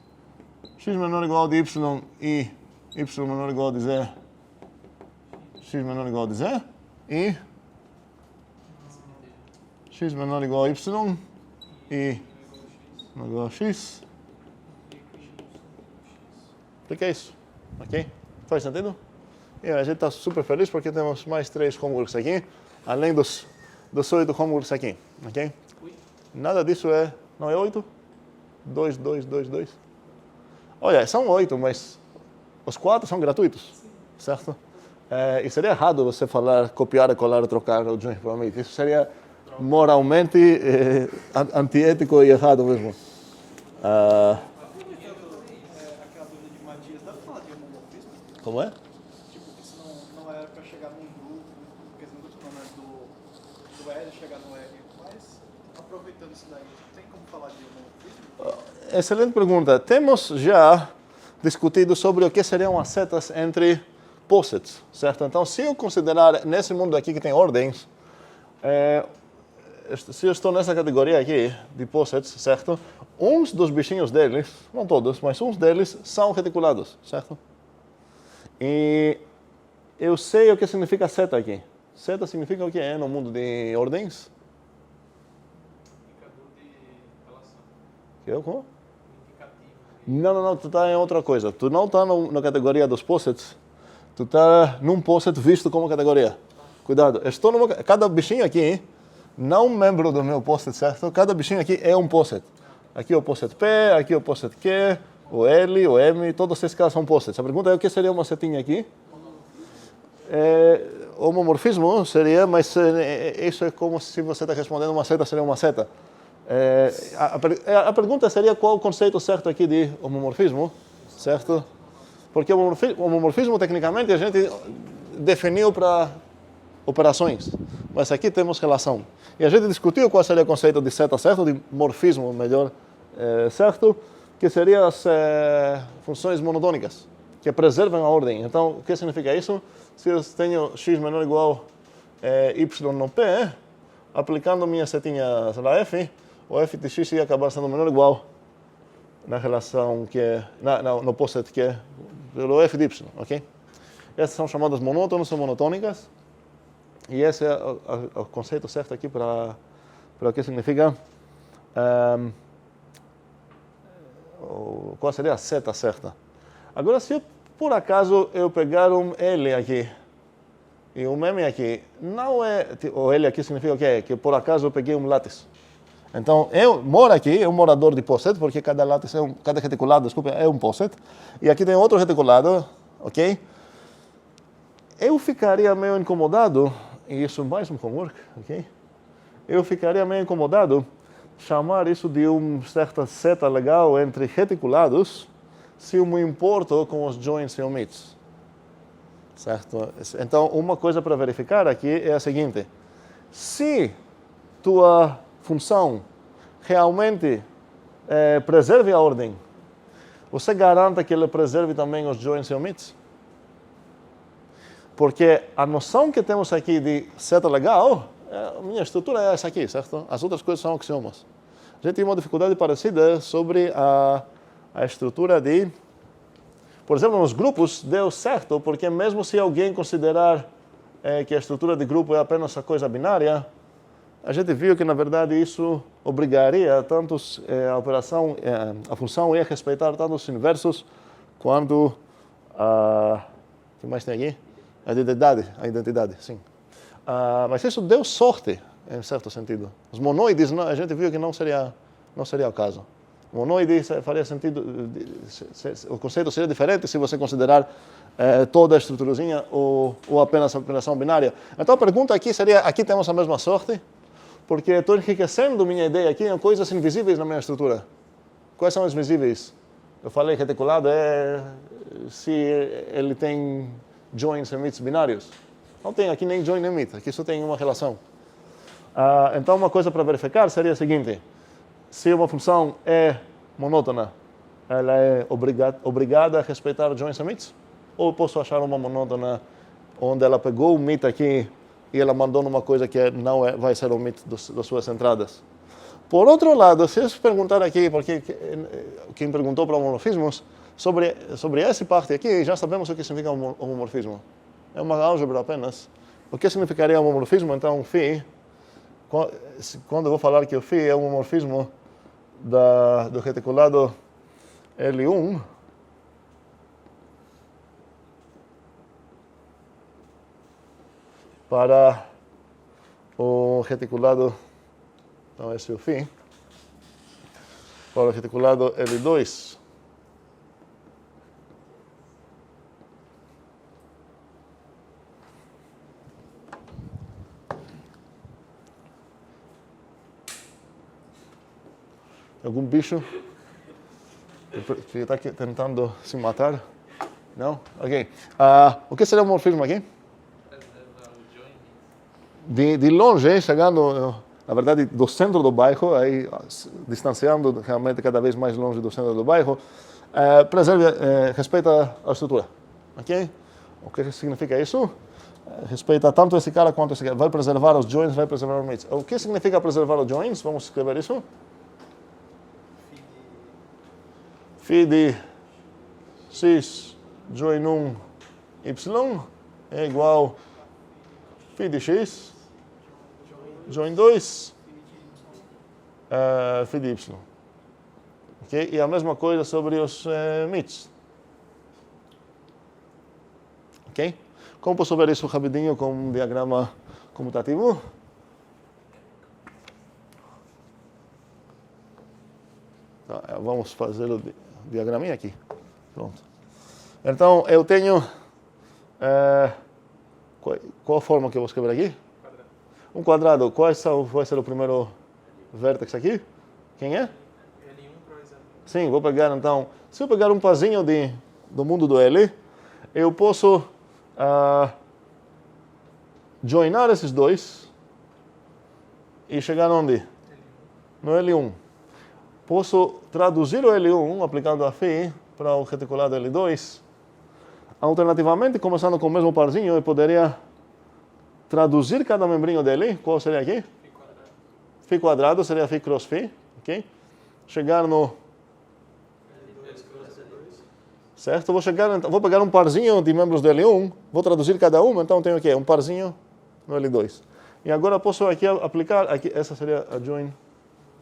x menor ou igual de y e y menor ou igual de z, x menor ou igual de z, e x menor ou igual a y e igual a x. O que é isso? Ok? Faz sentido? E a gente está super feliz porque temos mais 3 homeworks aqui, além dos 8 homeworks aqui. Ok? Nada disso não é 8? 2, 2, 2, 2. Olha, são 8, mas os 4 são gratuitos, certo? E seria errado você falar copiar, colar, trocar o join para mim. Isso seria moralmente antiético e errado mesmo. Aquela dúvida de Matias, dá pra falar de homomorfismo? Como é? Tipo, que se não era pra chegar num grupo, quer dizer, no grupo não, mas do L chegar no R. Mas, aproveitando isso daí, tem como falar de homomorfismo? Excelente pergunta. Temos já discutido sobre o que seriam as setas entre posets, certo? Então, se eu considerar nesse mundo aqui que tem ordens, se eu estou nessa categoria aqui de posets, certo? Uns dos bichinhos deles, não todos, mas uns deles são reticulados, certo? E eu sei o que significa seta aqui. Seta significa o que é no mundo de ordens? Indicador de relação. Que eu como? Indicativo. Não, tu está em outra coisa. Tu não está na categoria dos possets. Tu está num posset visto como categoria. Cuidado, estou cada bichinho aqui, não membro do meu posset, certo? Cada bichinho aqui é um posset. Aqui é o posset P, aqui é o posset Q, o L, o M, todos esses caras são possets. A pergunta é o que seria uma setinha aqui? Homomorfismo seria, mas isso é como se você está respondendo uma seta seria uma seta. A pergunta seria qual o conceito certo aqui de homomorfismo, certo? Porque o homomorfismo, tecnicamente, a gente definiu para operações, mas aqui temos relação. E a gente discutiu qual seria o conceito de seta certo, de morfismo, melhor, certo, que seriam as funções monotônicas, que preservam a ordem. Então, o que significa isso? Se eu tenho x menor ou igual y no P, aplicando minha setinha, sei lá, f, o f de x ia acabar sendo menor ou igual na relação que é, no posset que é pelo f de y, ok? Essas são chamadas monótonas ou monotônicas. E esse é o conceito certo aqui para o que significa. Qual seria a seta certa? Agora, se por acaso eu pegar um L aqui e um M aqui, não é. O L aqui significa o quê? Que por acaso eu peguei um látice. Então, eu moro aqui, é um morador de posset, porque cada látice, cada reticulado, desculpa, é um posset. E aqui tem outro reticulado, ok? Eu ficaria meio incomodado, e isso mais um homework, ok? Eu ficaria meio incomodado chamar isso de uma certa seta legal entre reticulados se eu me importo com os joins e omits. Certo? Então, uma coisa para verificar aqui é a seguinte. Se tua função realmente preserve a ordem, você garanta que ele preserve também os joins e omits? Porque a noção que temos aqui de seta legal, a minha estrutura é essa aqui, certo? As outras coisas são axiomas. A gente tem uma dificuldade parecida sobre a estrutura de... Por exemplo, nos grupos deu certo, porque mesmo se alguém considerar que a estrutura de grupo é apenas a coisa binária, a gente viu que, na verdade, isso obrigaria tanto a função ia respeitar tanto os inversos quanto o que mais tem aqui? A identidade, sim. Mas isso deu sorte, em certo sentido. Os monoides, a gente viu que não seria o caso. Monoide faria sentido, o conceito seria diferente se você considerar toda a estruturazinha ou apenas a operação binária. Então a pergunta aqui seria, aqui temos a mesma sorte, porque estou enriquecendo minha ideia aqui em coisas invisíveis na minha estrutura. Quais são os visíveis? Eu falei reticulado se ele tem joins e omits binários. Não tem aqui nem join nem omit, aqui só tem uma relação. Então uma coisa para verificar seria a seguinte. Se uma função é monótona, ela é obrigada a respeitar joins e omits? Ou eu posso achar uma monótona onde ela pegou o omit aqui e ela mandou numa coisa que não vai ser o omit das suas entradas? Por outro lado, se eu perguntar aqui, porque quem perguntou para homomorfismos, sobre essa parte aqui, já sabemos o que significa homomorfismo. É uma álgebra apenas. O que significaria homomorfismo? Então, φ, quando eu vou falar que o φ é um homomorfismo do reticulado L1, para o reticulado, então esse é o φ, para o reticulado L2, algum bicho que está tentando se matar? Não? Ok. O que seria o morfismo aqui? Preserva o join. De longe, chegando, na verdade, do centro do bairro, aí distanciando realmente cada vez mais longe do centro do bairro, respeita a estrutura. Ok? O que significa isso? Respeita tanto esse cara quanto esse cara. Vai preservar os joins, vai preservar os mates. O que significa preservar os joins? Vamos escrever isso. Φ de x, join 1, y, é igual φ de x, join 2, φ de y. Okay? E a mesma coisa sobre os mits. Ok? Como posso ver isso rapidinho com um diagrama comutativo? Tá, vamos fazer o diagraminha aqui. Pronto. Então, eu tenho... qual a forma que eu vou escrever aqui? Um quadrado. Qual vai ser o primeiro vértex aqui? Quem é? L1 para exemplo. Sim, vou pegar então... Se eu pegar um pazinho do mundo do L, eu posso joinar esses dois e chegar onde? No L1. Posso traduzir o L1 aplicando a φ para o reticulado L2. Alternativamente, começando com o mesmo parzinho, eu poderia traduzir cada membrinho dele. Qual seria aqui? Φ quadrado seria φ cross φ. Okay? Chegar no... Certo? Vou pegar um parzinho de membros do L1, vou traduzir cada um, então tenho o quê? Um parzinho no L2. E agora posso aqui aplicar, essa seria a join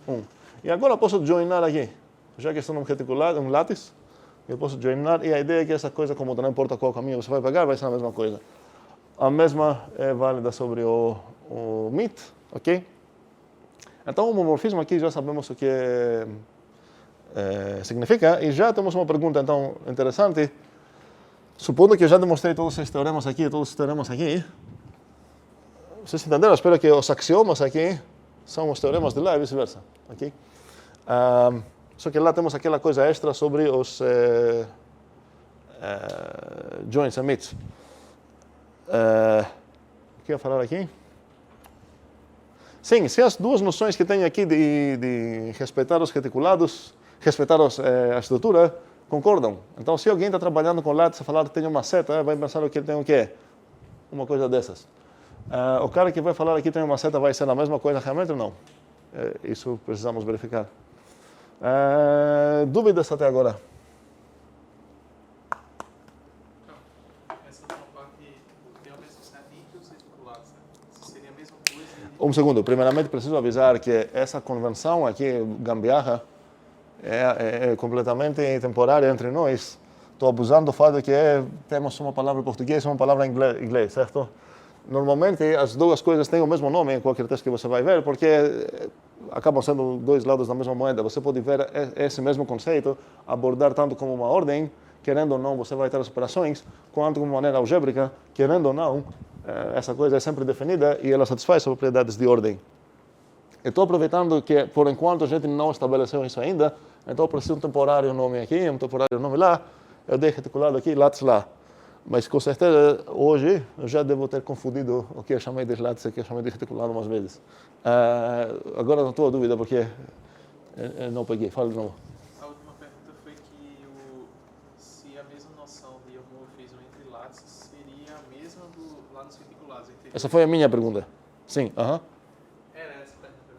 1. E agora posso joinar aqui. Já que estou num reticulado, um látice, eu posso joinar, e a ideia é que essa coisa, como não importa qual caminho você vai pegar, vai ser a mesma coisa. A mesma é válida sobre o MIT, ok? Então, o homomorfismo aqui já sabemos o que significa, e já temos uma pergunta, então, interessante. Supondo que eu já demonstrei todos esses teoremas aqui, vocês entenderam? Espero que os axiomas aqui são os teoremas de lá e vice-versa, ok? Só que lá temos aquela coisa extra sobre os joints and mits. O que eu ia falar aqui? Sim, se as duas noções que tenho aqui de respeitar os reticulados, respeitar a estrutura, concordam. Então, se alguém está trabalhando com látice e falar que tem uma seta, vai pensar que ele tem o quê? Uma coisa dessas. O cara que vai falar aqui tem uma seta vai ser a mesma coisa realmente ou não? Isso precisamos verificar. Dúvidas até agora? Essa é uma parte tem a mesma seta entre os reticulados, né? Seria a mesma coisa. Um segundo. Primeiramente, preciso avisar que essa convenção aqui, gambiarra, é completamente temporária entre nós. Estou abusando do fato de que temos uma palavra em português e uma palavra em inglês, certo? Normalmente, as duas coisas têm o mesmo nome em qualquer texto que você vai ver, porque acabam sendo dois lados da mesma moeda. Você pode ver esse mesmo conceito, abordar tanto como uma ordem, querendo ou não, você vai ter as operações, quanto como maneira algébrica, querendo ou não, essa coisa é sempre definida e ela satisfaz as propriedades de ordem. Estou aproveitando que, por enquanto, a gente não estabeleceu isso ainda, então eu preciso um temporário nome aqui, um temporário nome lá, eu dei reticulado aqui, látice lá. Mas com certeza, hoje, eu já devo ter confundido o que eu chamei de látice e o que eu chamei de reticulado umas vezes. Agora não estou a dúvida, porque eu não peguei. Fala de novo. A última pergunta foi que se a mesma noção de homomorfismo entre látices seria a mesma lá nos reticulados. Essa foi a minha pergunta. Sim, aham. Era essa a pergunta,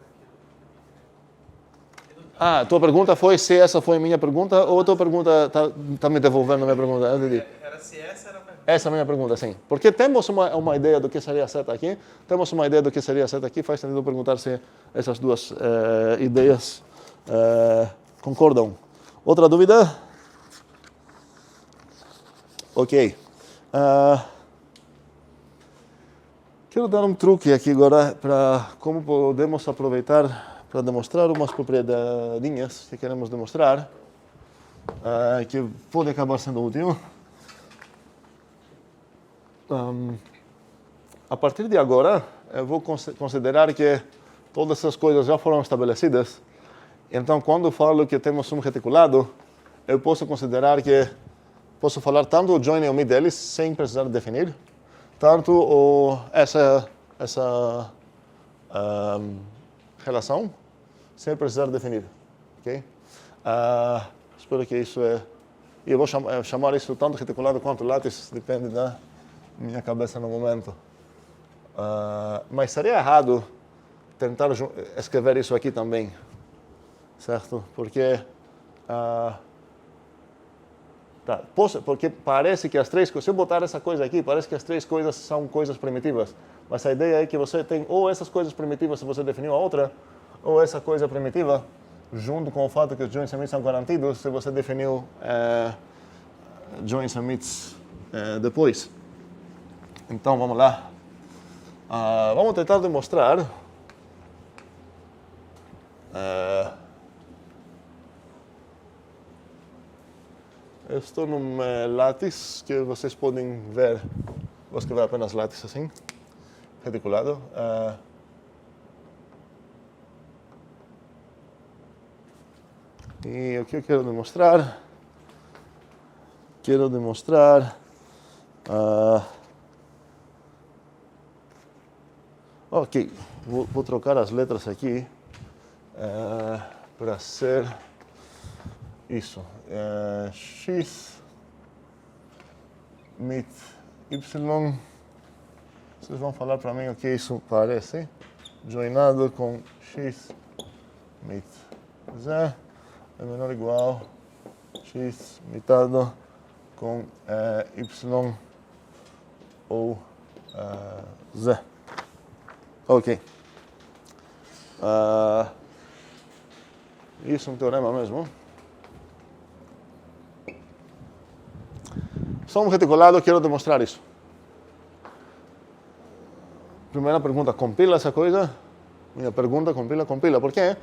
Ah, tua pergunta foi se essa foi a minha pergunta ou a tua pergunta está me devolvendo a minha pergunta? Eu entendi. Era se essa era a pergunta. Essa é a minha pergunta, sim. Porque temos uma ideia do que seria a seta aqui, temos uma ideia do que seria a seta aqui, faz sentido perguntar se essas duas ideias concordam. Outra dúvida? Ok. Quero dar um truque aqui agora para como podemos aproveitar para demonstrar umas propriedadinhas que queremos demonstrar, que pode acabar sendo útil. A partir de agora, eu vou considerar que todas essas coisas já foram estabelecidas. Então, quando falo que temos um reticulado, eu posso considerar que posso falar tanto o join e o mid deles sem precisar definir, tanto essa relação sem precisar definir. Okay? Espero que isso E eu vou chamar isso tanto reticulado quanto látice, depende da minha cabeça no momento. Mas seria errado tentar escrever isso aqui também, certo? Porque Tá, porque parece que as três coisas, se eu botar essa coisa aqui, parece que as três coisas são coisas primitivas. Mas a ideia é que você tem ou essas coisas primitivas se você definiu a outra, ou essa coisa primitiva, junto com o fato que os joins and meets são garantidos, se você definiu joins and meets depois. Então, vamos lá. Vamos tentar demonstrar. Eu estou num látice que vocês podem ver. Vou escrever apenas látice assim, reticulado. E o que eu quero demonstrar? Quero demonstrar ok, vou trocar as letras aqui para ser isso. X meet Y. Vocês vão falar para mim o que isso parece. Joinado com X meet Z é menor ou igual X mitado com Y ou Z. Ok. Isso é um teorema mesmo. Só um reticulado, quero demonstrar isso. Primeira pergunta, compila essa coisa? Minha pergunta, compila. Por quê?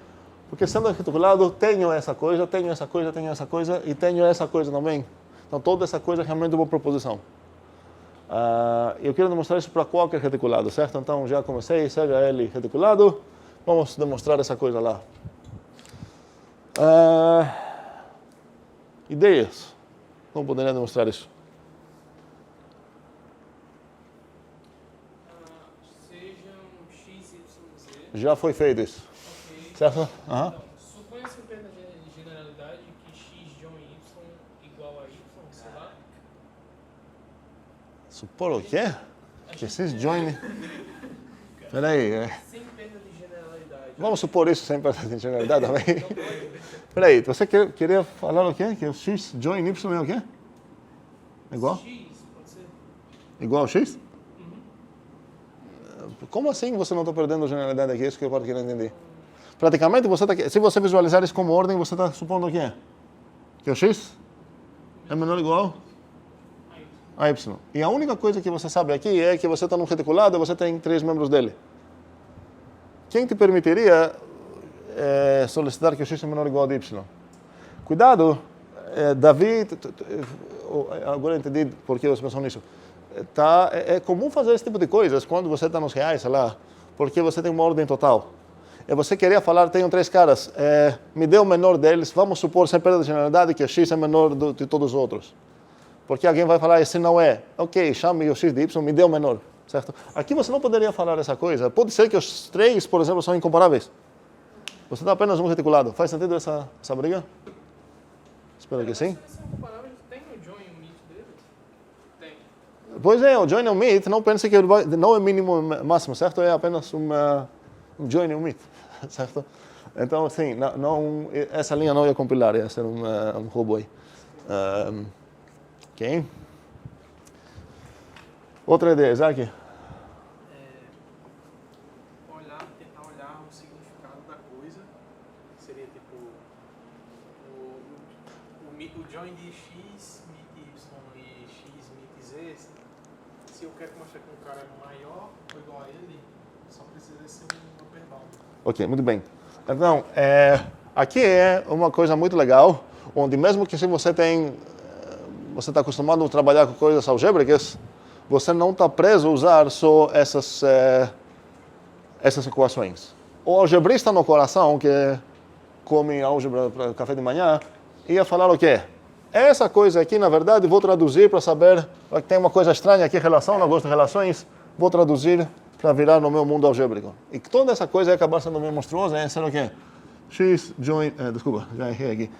Porque sendo reticulado, tenho essa coisa, tenho essa coisa, tenho essa coisa e tenho essa coisa também. Então, toda essa coisa é realmente uma proposição. Eu quero demonstrar isso para qualquer reticulado, certo? Então, já comecei, seja ele reticulado. Vamos demonstrar essa coisa lá. Ideias. Como poderia demonstrar isso? Sejam x, y, z. Já foi feito isso. Ok. Certo? Então, suponha-se pela generalidade que x de y igual a y, sei lá. Supor o quê? Que esses join... Peraí, Sem perda de generalidade. vamos supor isso sem perda de generalidade também. Não pode. Peraí, você queria falar o quê? Que o x join y é o quê? Igual? X, pode ser. Igual ao x? Como assim você não está perdendo generalidade aqui? Isso que eu quero entender. Praticamente, se você visualizar isso como ordem, você está supondo o quê? Que o x é menor ou igual a y. E a única coisa que você sabe aqui é que você está num reticulado e você tem 3 membros dele. Quem te permitiria solicitar que o x é menor ou igual a y? Cuidado, Davi, agora eu entendi por que você pensou nisso. É comum fazer esse tipo de coisas quando você está nos reais, sei lá, porque você tem uma ordem total. E você queria falar, tenho 3 caras, me dê o menor deles, vamos supor, sem perda de generalidade, que o x é menor de todos os outros. Porque alguém vai falar, esse não é. Ok, chame o x de y, me dê o menor, certo? Aqui você não poderia falar essa coisa. Pode ser que os 3, por exemplo, são incomparáveis. Você dá apenas um reticulado. Faz sentido essa briga? Espero que sim. Se são comparáveis, tem o join e o meet deles? Tem. Pois é, o join e o meet, não pense que não é mínimo e máximo, certo? É apenas um join e um meet, certo? Então, sim, não, essa linha não ia compilar, ia ser um robô aí. Ok? Outra ideia, Isaac? Tentar olhar o significado da coisa. Seria tipo o join de x, meet y e x, meet z. Se eu quero mostrar que um cara é maior ou igual a ele, só precisa ser um upper bound. Ok, muito bem. Então, aqui é uma coisa muito legal, onde mesmo que se você está acostumado a trabalhar com coisas algébricas, você não está preso a usar só essas equações. O algebrista no coração, que come álgebra para café de manhã, ia falar o quê? Essa coisa aqui, na verdade, vou traduzir para saber, tem uma coisa estranha aqui, relação, não gosto de relações, vou traduzir para virar no meu mundo algébrico. E toda essa coisa ia acabar sendo meio monstruosa, ia ser o quê? X join, desculpa, já errei aqui,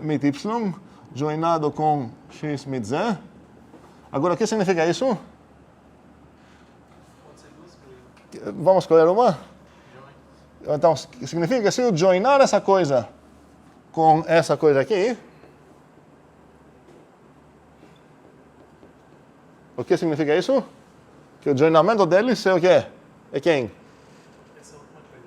meet y, joinado com x meet z. Agora, o que significa isso? Pode ser duas coisas. Vamos escolher uma? Join. Então, significa que se eu joinar essa coisa com essa coisa aqui, O que significa isso? Que o joinamento deles é o quê? É quem? Essa última coisa.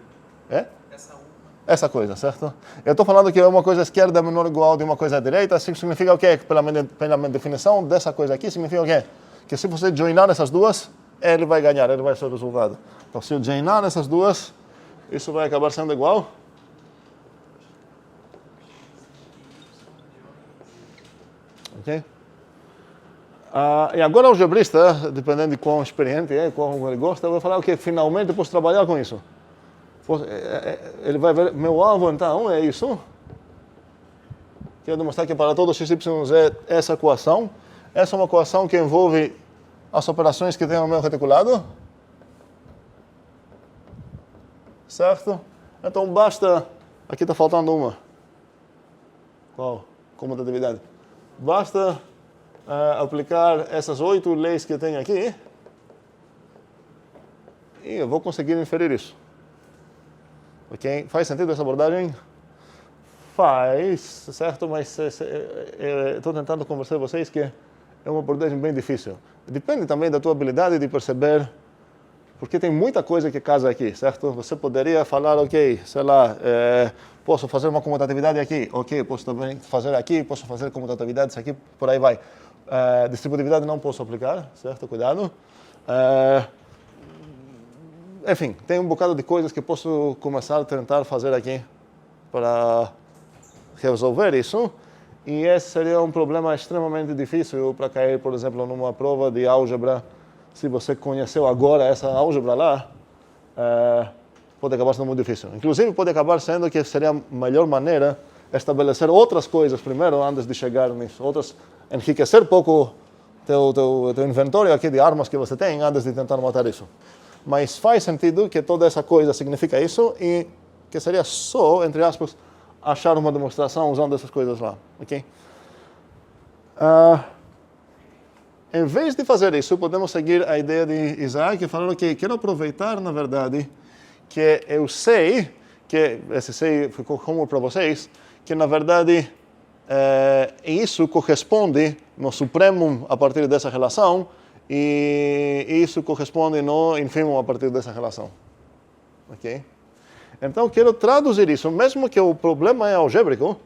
É? Essa última. Essa coisa, certo? Eu estou falando que uma coisa esquerda é menor ou igual de uma coisa direita, isso significa o quê? Pela minha definição dessa coisa aqui, significa o quê? Que se você joinar essas duas, ele vai ganhar, ele vai ser o resultado. Então, se eu joinar essas duas, isso vai acabar sendo igual. Ok? E agora o algebrista, dependendo de quão experiente é, quão ele gosta, vai falar, ok, finalmente posso trabalhar com isso. Ele vai ver, meu alvo então é isso. Quero demonstrar que para todo x, y, z, essa equação é uma equação que envolve as operações que tem no meu reticulado. Certo? Então basta, aqui está faltando uma. Qual? Comutatividade. Basta aplicar essas 8 leis que tem aqui e eu vou conseguir inferir isso. Ok? Faz sentido essa abordagem? Faz, certo? Mas estou tentando conversar com vocês que é uma abordagem bem difícil. Depende também da tua habilidade de perceber, porque tem muita coisa que casa aqui, certo? Você poderia falar, ok, sei lá, posso fazer uma comutatividade aqui, ok, posso também fazer aqui, posso fazer comutatividades aqui, por aí vai. Distributividade não posso aplicar, certo? Cuidado. Enfim, tem um bocado de coisas que posso começar a tentar fazer aqui para resolver isso. E esse seria um problema extremamente difícil para cair, por exemplo, numa prova de álgebra. Se você conheceu agora essa álgebra lá, pode acabar sendo muito difícil. Inclusive, pode acabar sendo que seria a melhor maneira estabelecer outras coisas primeiro, antes de chegar nisso. Enriquecer pouco teu inventório aqui de armas que você tem, antes de tentar matar isso. Mas faz sentido que toda essa coisa significa isso e que seria só, entre aspas, achar uma demonstração usando essas coisas lá. Ok? Em vez de fazer isso, podemos seguir a ideia de Isaac e falar que quero aproveitar, na verdade, que eu sei, que esse sei ficou comum para vocês, que na verdade isso corresponde no supremo a partir dessa relação e isso corresponde no ínfimo a partir dessa relação. Ok? Então, quero traduzir isso, mesmo que o problema é algébrico,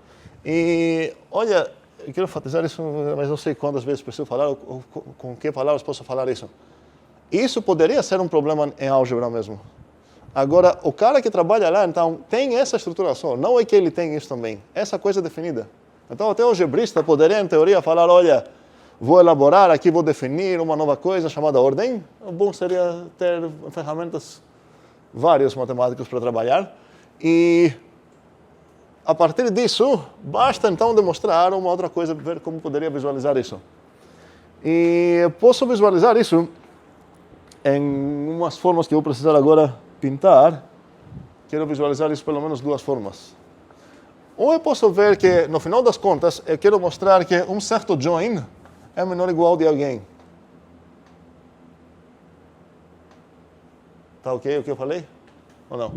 e olha, eu quero enfatizar isso, mas não sei quantas vezes preciso falar, ou com que palavras posso falar isso. Isso poderia ser um problema em álgebra mesmo. Agora, o cara que trabalha lá, então, tem essa estruturação, não é que ele tem isso também, essa coisa definida. Então, até o algebrista poderia, em teoria, falar, olha, vou elaborar aqui, vou definir uma nova coisa chamada ordem. O bom seria ter ferramentas vários matemáticos para trabalhar, e a partir disso, basta então demonstrar uma outra coisa, ver como poderia visualizar isso. E posso visualizar isso em umas formas que eu vou precisar agora pintar. Quero visualizar isso pelo menos duas formas. Ou eu posso ver que, no final das contas, eu quero mostrar que um certo join é menor ou igual de alguém. Tá ok o que eu falei? Ou não?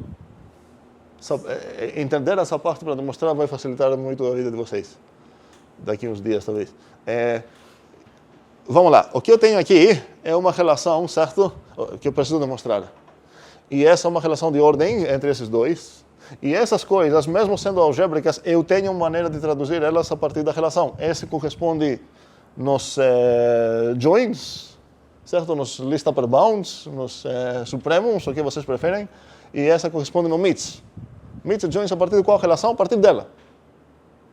Entender essa parte para demonstrar vai facilitar muito a vida de vocês. Daqui uns dias, talvez. Vamos lá. O que eu tenho aqui é uma relação, certo? Que eu preciso demonstrar. E essa é uma relação de ordem entre esses dois. E essas coisas, mesmo sendo algébricas, eu tenho uma maneira de traduzir elas a partir da relação. Esse corresponde nos joins, certo? Nos list upper bounds, nos supremos, o que vocês preferem. E essa corresponde no meets. Meets e joins a partir de qual relação? A partir dela.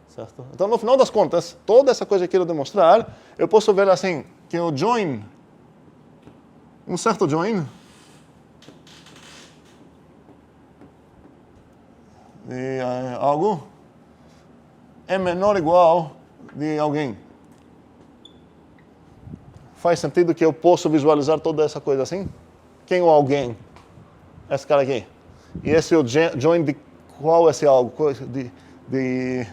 Certo? Então, no final das contas, toda essa coisa que eu quero demonstrar, eu posso ver assim, que o join, um certo join, de algo, é menor ou igual de alguém. Faz sentido que eu posso visualizar toda essa coisa assim? Quem é o alguém? Esse cara aqui. E esse é o join de qual esse algo? De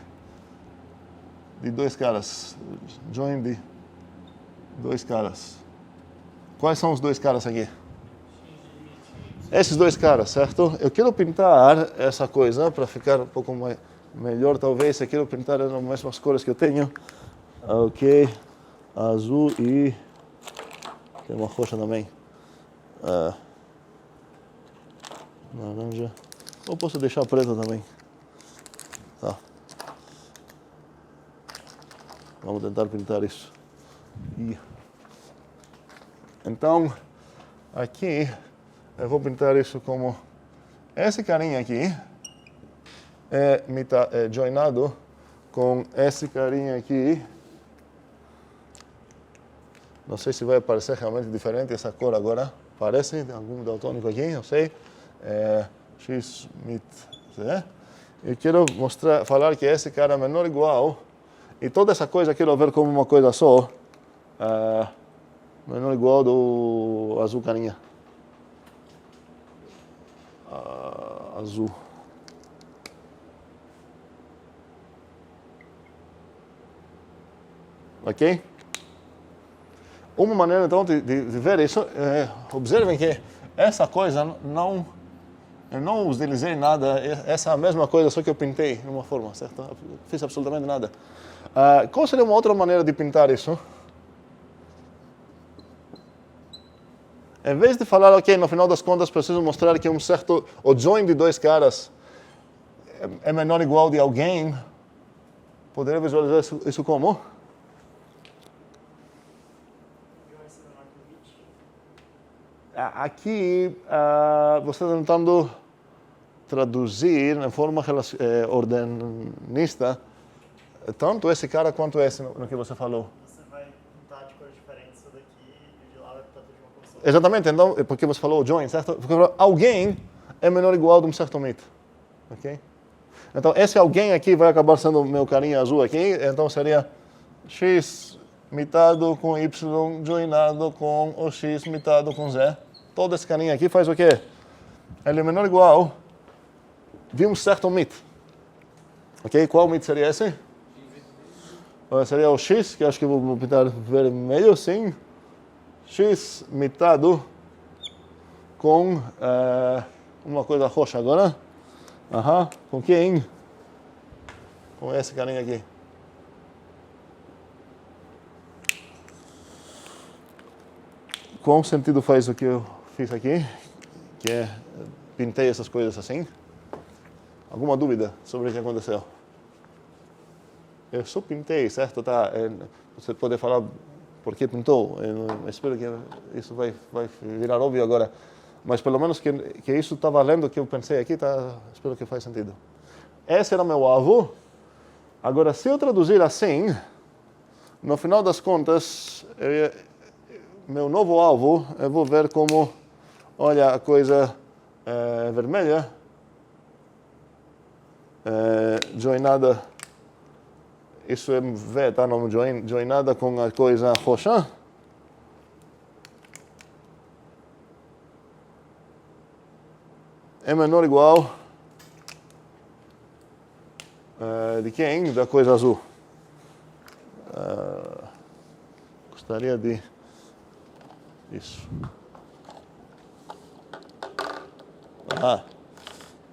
dois caras. Join de dois caras. Quais são os dois caras aqui? Esses dois caras, certo? Eu quero pintar essa coisa para ficar um pouco melhor, talvez. Eu quero pintar as mesmas cores que eu tenho. Ok. Azul e que é uma roxa também. Laranja. Ou posso deixar preta também. Tá. Vamos tentar pintar isso. Então, aqui eu vou pintar isso como esse carinha aqui é joinado com esse carinha aqui. Não sei se vai aparecer realmente diferente essa cor agora. Parece, tem algum daltônico aqui, não sei. X, mit, Z. Eu quero falar que esse cara é menor ou igual. E toda essa coisa eu quero ver como uma coisa só. Menor ou igual do azul carinha. Azul. Ok? Uma maneira então de ver isso, observem que essa coisa eu não utilizei nada, essa é a mesma coisa, só que eu pintei de uma forma, certo? Eu fiz absolutamente nada. Qual seria uma outra maneira de pintar isso? Em vez de falar, ok, no final das contas preciso mostrar que o join de dois caras é menor ou igual de alguém, poderia visualizar isso como? Aqui, você está tentando traduzir em forma ordenista tanto esse cara quanto esse no que você falou. Você vai pintar de cores diferentes isso daqui e de lá vai pintar tudo de uma cor só. Exatamente, então, porque você falou join, certo? Porque alguém é menor ou igual de um certo mit. Ok? Então, esse alguém aqui vai acabar sendo meu carinha azul aqui, então seria x mitado com y joinado com o x mitado com z. Todo esse carinha aqui faz o quê? Ele é menor ou igual de um certo mit. Ok? Qual mit seria esse? Seria o x, que acho que vou pintar vermelho, sim. X mitado com uma coisa roxa agora. Com quem? Com esse carinha aqui. Qual sentido faz o que eu fiz aqui? Que é, pintei essas coisas assim. Alguma dúvida sobre o que aconteceu? Eu só pintei, certo? Tá, você pode falar por que pintou. Eu espero que isso vai virar óbvio agora. Mas pelo menos que isso está valendo o que eu pensei aqui, tá, espero que faz sentido. Esse era meu alvo. Agora, se eu traduzir assim, no final das contas, meu novo alvo, eu vou ver como, olha, a coisa vermelha, joinada, isso é V, tá? Não joinada com a coisa roxa. É menor ou igual de quem? Da coisa azul. Gostaria de isso.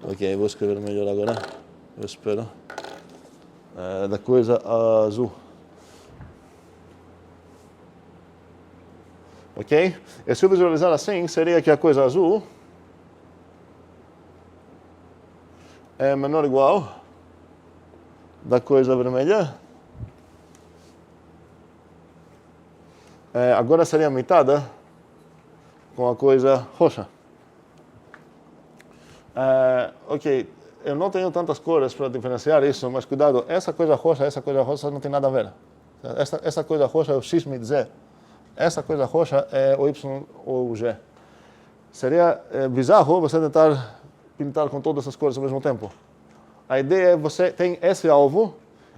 Ok, vou escrever melhor agora. Eu espero. Da coisa azul. Ok? E se eu visualizar assim, seria que a coisa azul é menor ou igual da coisa vermelha. Agora seria mitada com a coisa roxa. Ok, eu não tenho tantas cores para diferenciar isso, mas cuidado, essa coisa roxa não tem nada a ver. Essa coisa roxa é o X mit Z. Essa coisa roxa é o Y ou o G. Seria bizarro você tentar pintar com todas as cores ao mesmo tempo. A ideia é você tem esse alvo,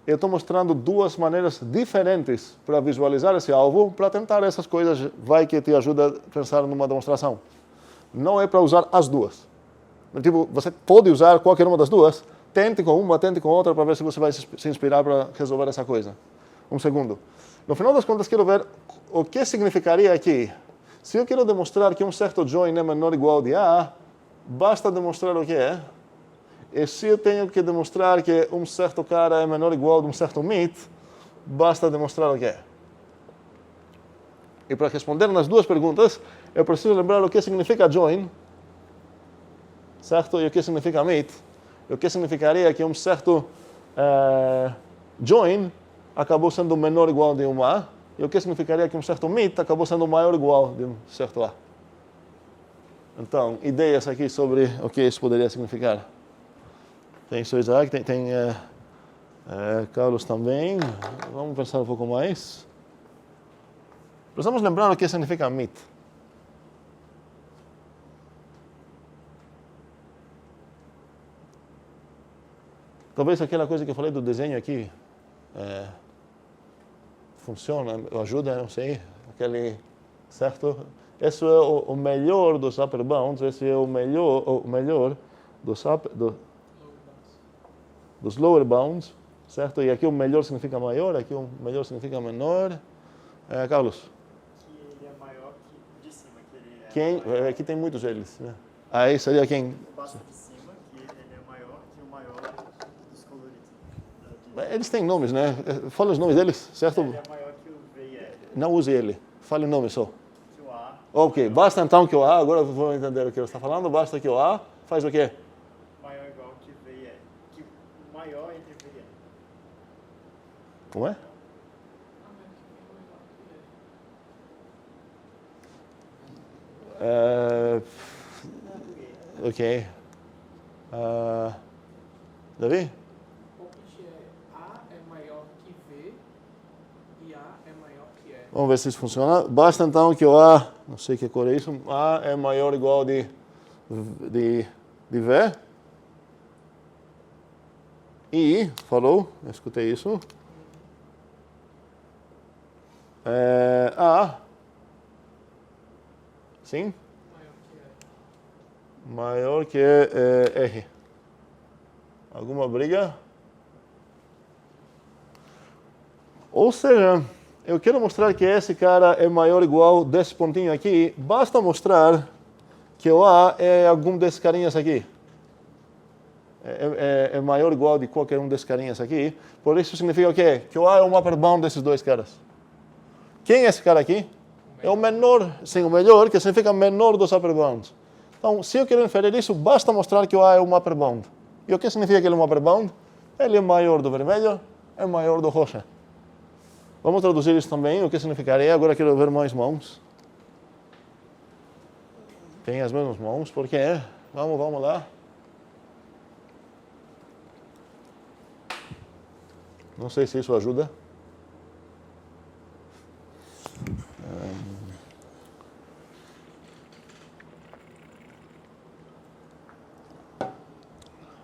eu estou mostrando duas maneiras diferentes para visualizar esse alvo, para tentar essas coisas, vai que te ajuda a pensar numa demonstração. Não é para usar as duas. Tipo, você pode usar qualquer uma das duas, tente com uma, tente com outra, para ver se você vai se inspirar para resolver essa coisa. Um segundo. No final das contas, quero ver o que significaria aqui. Se eu quero demonstrar que um certo join é menor ou igual de A, basta demonstrar o que é. E se eu tenho que demonstrar que um certo cara é menor ou igual de um certo mit, basta demonstrar o que é. E para responder nas duas perguntas, eu preciso lembrar o que significa join, certo? E o que significa meet. E o que significaria que um certo join acabou sendo menor ou igual de um A, e o que significaria que um certo meet acabou sendo maior ou igual de um certo A. Então, ideias aqui sobre o que isso poderia significar. Tem o Isaac, tem Carlos também. Vamos pensar um pouco mais. Precisamos lembrar o que significa meet. Talvez aquela coisa que eu falei do desenho aqui funciona, ajuda, não sei. Certo? Esse é o melhor dos upper bounds, esse é o melhor dos lower bounds, certo? E aqui o melhor significa maior, aqui o melhor significa menor. Carlos? Que ele é maior que de cima, que ele é Aqui tem muitos eles, né? Aí seria quem? o passo de cima, que ele é maior que o maior dos coloridos. Eles têm nomes, né? Fala os nomes deles, certo? Ele é maior que o V e L, Não use ele, fale o nome só. que o A. Ok, basta então que o A, agora vou entender o que você está falando, basta que o A faz o quê? Maior igual que V e L. Que o maior entre V e L. Como é? Ok. Davi? Palpite A é maior que V e A é maior que E. Vamos ver se isso funciona. Basta então que o A, não sei que cor é isso, A é maior ou igual de V. E, falou, eu escutei isso. A, sim? Maior que R. Alguma briga? Ou seja, eu quero mostrar que esse cara é maior ou igual desse pontinho aqui. Basta mostrar que o A é algum desses carinhas aqui. É maior ou igual de qualquer um desses carinhas aqui. Por isso significa o quê? Que o A é o upper bound desses dois caras. Quem é esse cara aqui? É o menor, sim, o melhor, que significa menor dos upper bounds. Então, se eu quero inferir isso, basta mostrar que o A é um upper bound. E o que significa que ele é um upper bound? Ele é maior do vermelho, é maior do roxo. Vamos traduzir isso também, o que significaria. Agora quero ver mais mãos. Tem as mesmas mãos, por quê? Vamos lá. Não sei se isso ajuda.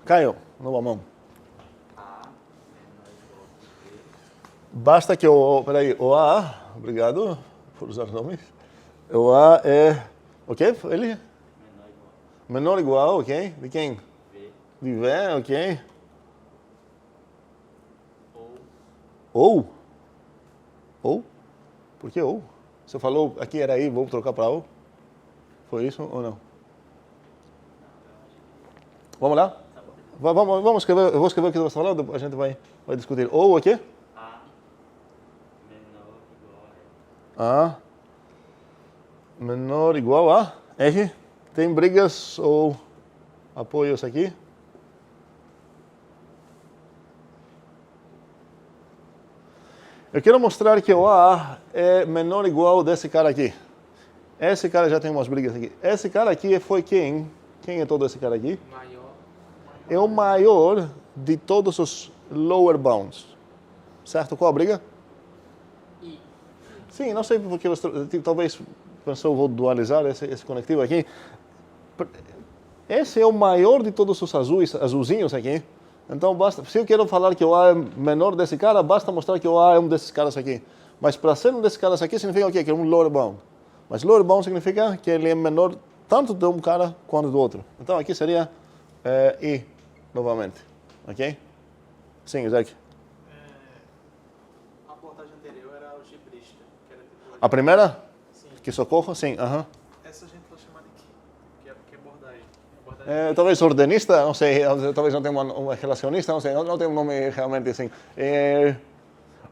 Caio, nova mão. Basta que o A, obrigado por usar nomes. O A é, o quê? Ele? Menor ou igual, ok. De quem? V. De V, ok. Ou. Ou? Por que ou? Você falou aqui era I, vou trocar para ou? Foi isso ou não? Vamos lá? Vamos escrever, eu vou escrever o que você está falando, depois a gente vai discutir. Ou o quê? A menor igual a A menor igual a R. Tem brigas ou apoios aqui? Eu quero mostrar que o A é menor ou igual desse cara aqui. Esse cara já tem umas brigas aqui. Esse cara aqui foi quem? Quem é todo esse cara aqui? Maior. É o maior de todos os lower bounds. Certo? Qual a briga? I. Sim, não sei porque você talvez pensou, vou dualizar esse conectivo aqui. Esse é o maior de todos os azulzinhos aqui. Então, se eu quero falar que o A é menor desse cara, basta mostrar que o A é um desses caras aqui. Mas para ser um desses caras aqui, significa o quê? Que é um lower bound. Mas lower bound significa que ele é menor tanto de um cara quanto do outro. Então, aqui seria I, novamente. Ok? Sim, Isaac. A abordagem anterior era algebrista, que era tipo... A primeira? Sim. Que socorro? Sim, aham. Essa a gente pode chamar de que é abordagem. Talvez ordenista, não sei, talvez não tenha uma relacionista, não sei, não tem um nome realmente assim.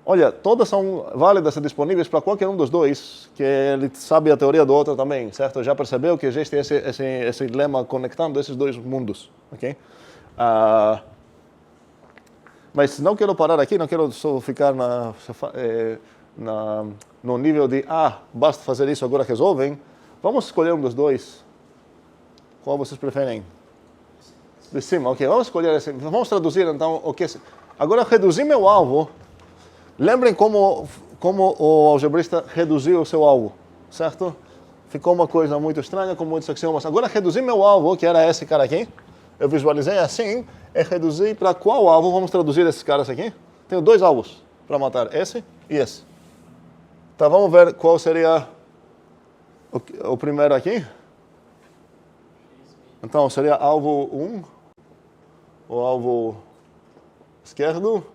olha, todas são válidas e disponíveis para qualquer um dos dois, que ele sabe a teoria do outro também, certo? Já percebeu que existe esse lema conectando esses dois mundos, ok? Mas não quero parar aqui, não quero só ficar no nível de, basta fazer isso, agora resolvem. Vamos escolher um dos dois. Qual vocês preferem? De cima, ok. Vamos escolher esse. Vamos traduzir então o que... Agora, reduzir meu alvo. Lembrem como o algebrista reduziu o seu alvo, certo? Ficou uma coisa muito estranha, com muitos axiomas. Agora, reduzir meu alvo, que era esse cara aqui, eu visualizei assim, é reduzir para qual alvo? Vamos traduzir esses caras aqui. Tenho dois alvos para matar, esse e esse. Então, vamos ver qual seria o primeiro aqui. Então, seria alvo 1, o alvo esquerdo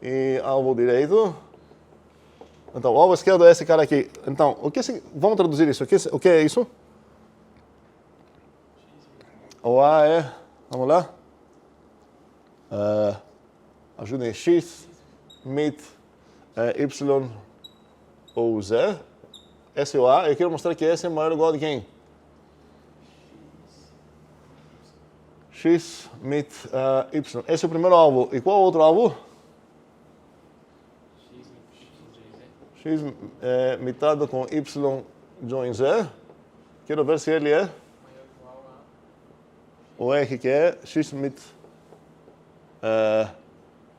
e alvo direito. Então, o alvo esquerdo é esse cara aqui. Então, vamos traduzir isso. O que é isso? O A é, vamos lá. Ajudem, X, mit, Y ou Z. Esse é o A. Eu quero mostrar que esse é maior ou igual de quem? X, mit, Y. Esse é o primeiro alvo. E qual é o outro alvo? X mitado com Y join Z. Quero ver se ele é o R que é X mit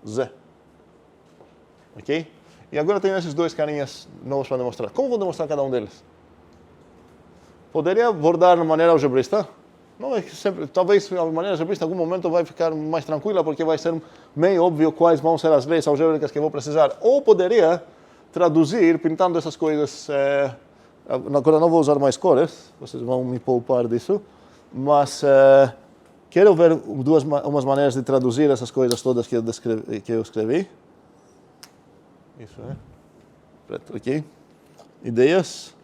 Z. Ok? E agora tenho esses dois carinhas novos para demonstrar. Como vou demonstrar cada um deles? Poderia abordar de maneira algebrista? Não é que sempre, talvez a maneira algebrista em algum momento vai ficar mais tranquila porque vai ser meio óbvio quais vão ser as leis algébricas que eu vou precisar. Ou poderia traduzir pintando essas coisas. Agora não vou usar mais cores, vocês vão me poupar disso, mas quero ver umas maneiras de traduzir essas coisas todas que eu escrevi. Isso é. Preto aqui. Ideias.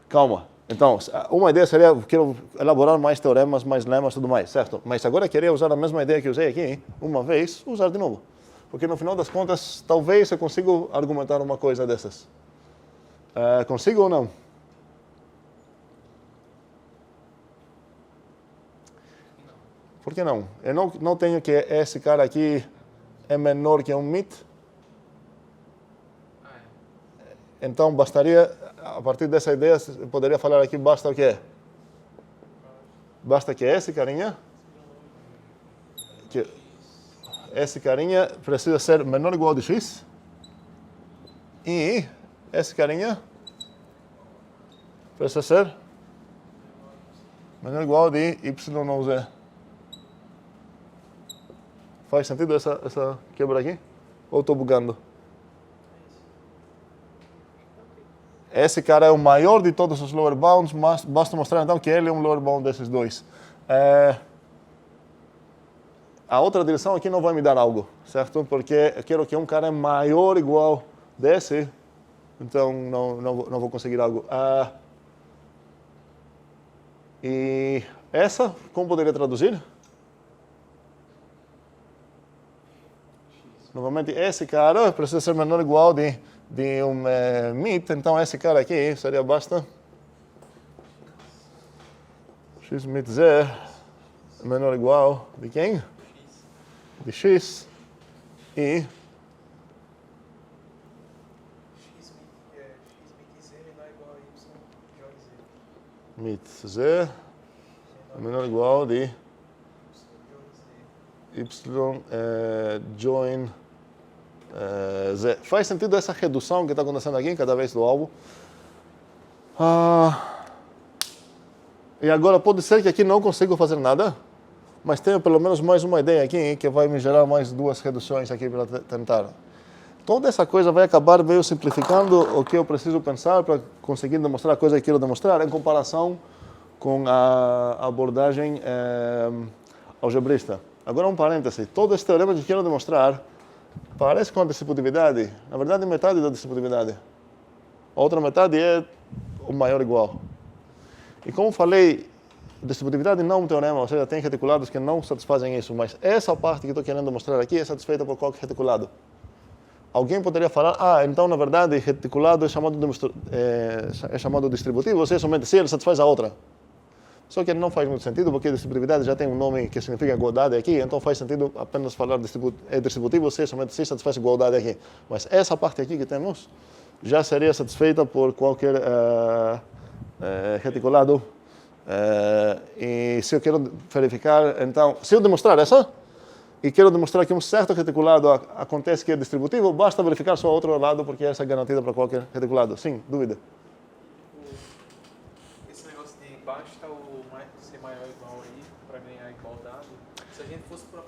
Calma. Então, uma ideia seria, quero elaborar mais teoremas, mais lemas e tudo mais, certo? Mas agora eu queria usar a mesma ideia que usei aqui, uma vez, usar de novo. Porque no final das contas, talvez eu consiga argumentar uma coisa dessas. Consigo ou não? Por que não? Eu não tenho que esse cara aqui é menor que um mit. Então, bastaria, a partir dessa ideia, eu poderia falar aqui, basta o quê? Basta que esse carinha, precisa ser menor ou igual de x, e esse carinha precisa ser menor ou igual de y ou z. Faz sentido essa quebra aqui? Ou estou bugando? Esse cara é o maior de todos os lower bounds, mas basta mostrar então que ele é um lower bound desses dois. A outra direção aqui não vai me dar algo, certo? Porque eu quero que um cara é maior ou igual desse, então não vou conseguir algo. E essa, como poderia traduzir? Novamente, esse cara precisa ser menor ou igual de um mit, então esse cara aqui seria basta x mit z menor ou igual de quem? De x e x mit z menor ou igual a y join z. Mit z menor ou igual de y join Z. Faz sentido essa redução que está acontecendo aqui, cada vez do alvo. E agora pode ser que aqui não consiga fazer nada, mas tenho pelo menos mais uma ideia aqui que vai me gerar mais duas reduções aqui para tentar. Toda essa coisa vai acabar meio simplificando o que eu preciso pensar para conseguir demonstrar a coisa que quero demonstrar em comparação com a abordagem algebrista. Agora um parêntese. Todo esse teorema que quero demonstrar parece com a distributividade. Na verdade, metade da distributividade. A outra metade é maior igual. E como falei, distributividade não é um teorema, ou seja, tem reticulados que não satisfazem isso, mas essa parte que estou querendo mostrar aqui é satisfeita por qualquer reticulado. Alguém poderia falar, então na verdade reticulado é chamado distributivo, ou seja, somente se ele satisfaz a outra. Só que não faz muito sentido, porque distributividade já tem um nome que significa igualdade aqui, então faz sentido apenas falar distributivo, ou seja, somente se satisfaz igualdade aqui. Mas essa parte aqui que temos já seria satisfeita por qualquer reticulado. E se eu quero verificar, então, se eu demonstrar essa, e quero demonstrar que um certo reticulado acontece que é distributivo, basta verificar só o outro lado, porque essa é garantida para qualquer reticulado. Sim, dúvida? Esse negócio de basta ser maior ou igual aí para ganhar igualdade, se a gente fosse para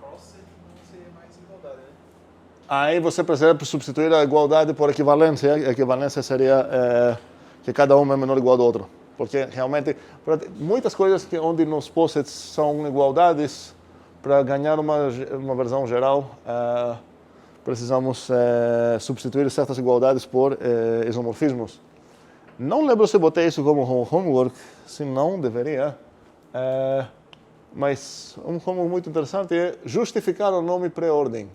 Procer, não seria mais igualdade, né? Aí você precisa substituir a igualdade por equivalência. A equivalência seria que cada um é menor ou igual ao outro. Porque realmente, muitas coisas onde nos posets são igualdades, para ganhar uma versão geral, precisamos substituir certas igualdades por isomorfismos. Não lembro se botei isso como homework, se não, deveria. Mas um homework muito interessante é justificar o nome pré-ordem.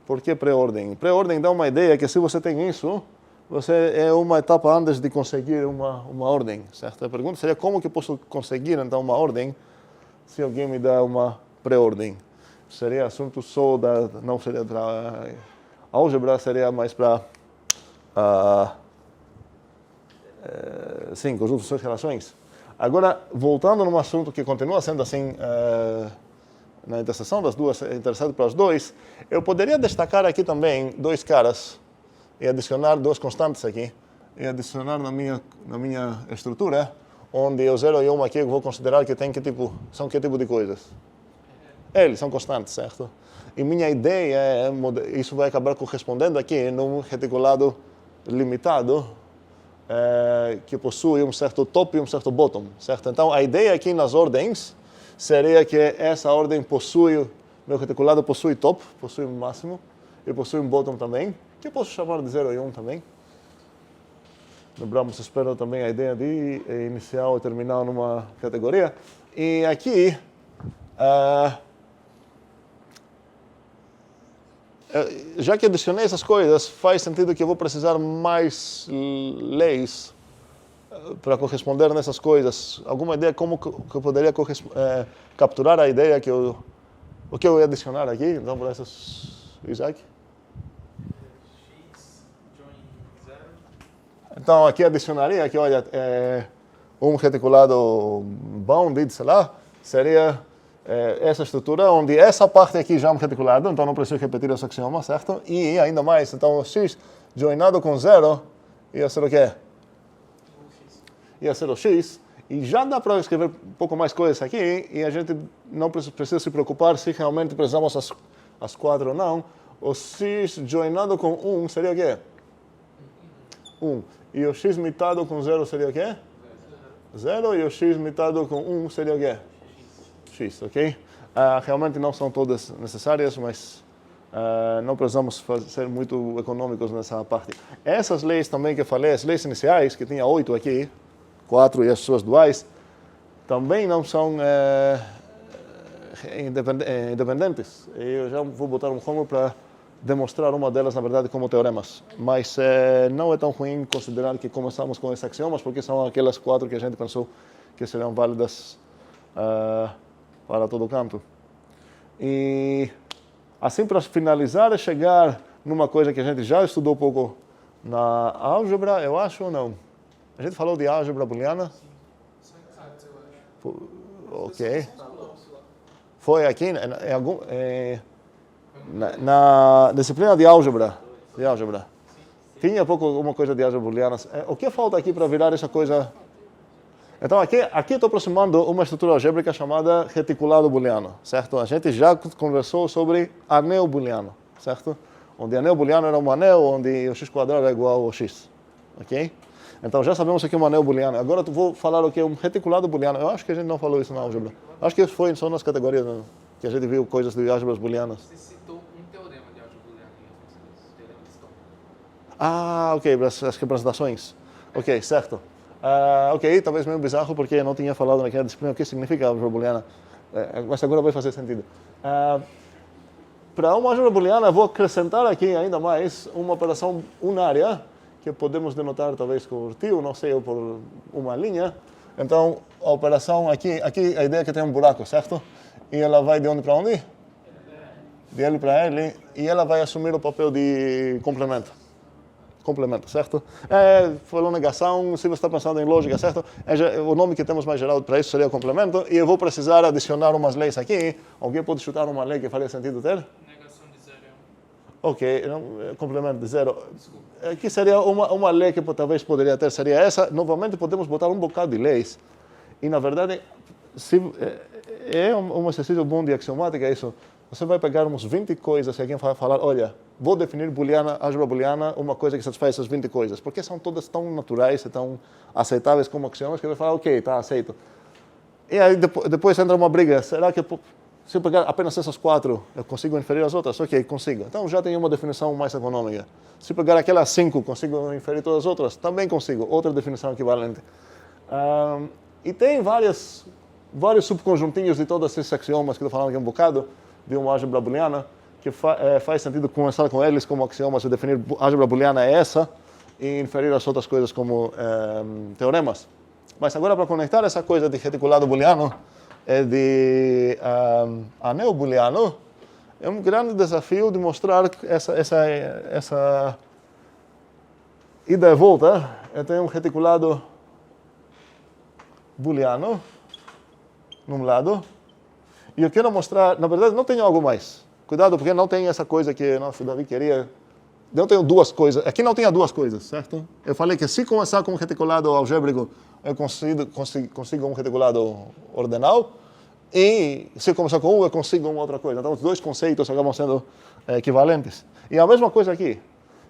Por que pré-ordem? Pré-ordem dá uma ideia que se você tem isso, você é uma etapa antes de conseguir uma ordem, certo? A pergunta seria como que eu posso conseguir então uma ordem se alguém me dá uma pré-ordem? Seria assunto só não seria para álgebra, seria mais para sim, conjuntos de relações. Agora, voltando num assunto que continua sendo assim na interseção das duas, interessado para os dois, eu poderia destacar aqui também dois caras e adicionar duas constantes aqui e adicionar na minha estrutura, onde o 0 e 1 aqui eu vou considerar que tem são que tipo de coisas? Eles são constantes, certo? E minha ideia é, isso vai acabar correspondendo aqui num reticulado limitado, que possui um certo top e um certo bottom, certo? Então, a ideia aqui nas ordens seria que essa ordem meu reticulado possui top, possui um máximo, e possui um bottom também, que eu posso chamar de 0 e 1 também. Lembramos, espero também a ideia de iniciar ou terminar numa categoria. E aqui, já que adicionei essas coisas, faz sentido que eu vou precisar mais leis para corresponder nessas coisas. Alguma ideia como que eu poderia capturar a ideia o que eu ia adicionar aqui? Então, por essas, Isaac? Então, aqui adicionaria, aqui, olha, um reticulado bounded, sei lá, seria essa estrutura, onde essa parte aqui já é um reticulado, então não preciso repetir esse axioma, certo? E ainda mais, então o x joinado com 0 ia ser o quê? Ia ser o x, e já dá para escrever um pouco mais coisas aqui, e a gente não precisa se preocupar se realmente precisamos as 4 ou não. O x joinado com 1 seria o quê? 1. E o x mitado com 0 seria o quê? 0. E o x mitado com 1 seria o quê? X, ok? Realmente não são todas necessárias, mas não precisamos ser muito econômicos nessa parte. Essas leis também que eu falei, as leis iniciais, que tinha 8 aqui, 4 e as suas duais, também não são independentes. Eu já vou botar um homework para demonstrar uma delas, na verdade, como teoremas. Mas não é tão ruim considerar que começamos com esses axiomas, porque são aquelas 4 que a gente pensou que seriam válidas para todo canto. E assim, para finalizar, é chegar numa coisa que a gente já estudou um pouco na álgebra, eu acho ou não? A gente falou de álgebra booleana? Ok. Foi aqui na disciplina de álgebra. Tinha pouco alguma coisa de álgebra booleana. O que falta aqui para virar essa coisa? Então, aqui estou aproximando uma estrutura algébrica chamada reticulado booleano, certo? A gente já conversou sobre anel booleano, certo? Onde anel booleano era um anel onde o x² é igual ao x, ok? Então, já sabemos o que é um anel booleano. Agora, eu vou falar o que é um reticulado booleano. Eu acho que a gente não falou isso na álgebra. Acho que isso foi só nas categorias que a gente viu coisas de álgebras booleanas. Você citou um teorema de álgebra booleana em referência a esse teorema de Ah, ok, as representações. Ok, certo. Ok, talvez meio bizarro porque eu não tinha falado naquela disciplina o que significa álgebra booleana, mas agora vai fazer sentido. Para uma álgebra booleana, vou acrescentar aqui ainda mais uma operação unária, que podemos denotar talvez por tio, não sei, ou por uma linha. Então, a operação aqui a ideia é que tem um buraco, certo? E ela vai de onde para onde? De L para L, e ela vai assumir o papel de complemento. Complemento, certo? Falou negação, se você está pensando em lógica, certo? O nome que temos mais geral para isso seria complemento, e eu vou precisar adicionar umas leis aqui. Alguém pode chutar uma lei que faria sentido ter? Negação de 0 é 1. Ok, complemento de 0. Aqui seria uma lei que talvez poderia ter, seria essa. Novamente, podemos botar um bocado de leis. E, na verdade, é um exercício bom de axiomática isso. Você vai pegar uns 20 coisas e alguém vai falar, olha, vou definir álgebra booleana, uma coisa que satisfaz essas 20 coisas. Porque são todas tão naturais e tão aceitáveis como axiomas que vai falar, ok, tá, aceito. E aí depois entra uma briga. Será que se eu pegar apenas essas 4, eu consigo inferir as outras? Ok, consigo. Então já tenho uma definição mais econômica. Se pegar aquelas 5, consigo inferir todas as outras? Também consigo. Outra definição equivalente. E tem vários subconjuntinhos de todos esses axiomas que eu estou falando aqui um bocado, de uma álgebra booleana, que faz sentido começar com eles como axiomas e definir álgebra booleana é essa, e inferir as outras coisas como teoremas. Mas agora, para conectar essa coisa de reticulado booleano e de anel booleano, é um grande desafio de mostrar essa ida e volta. Eu tenho um reticulado booleano num lado, e eu quero mostrar, na verdade não tenho algo mais. Cuidado, porque não tem essa coisa que nosso Davi queria. Não tenho duas coisas. Aqui não tinha duas coisas, certo? Eu falei que se começar com um reticulado algébrico, eu consigo um reticulado ordinal. E se eu começar com um, eu consigo uma outra coisa. Então, os dois conceitos acabam sendo equivalentes. E a mesma coisa aqui.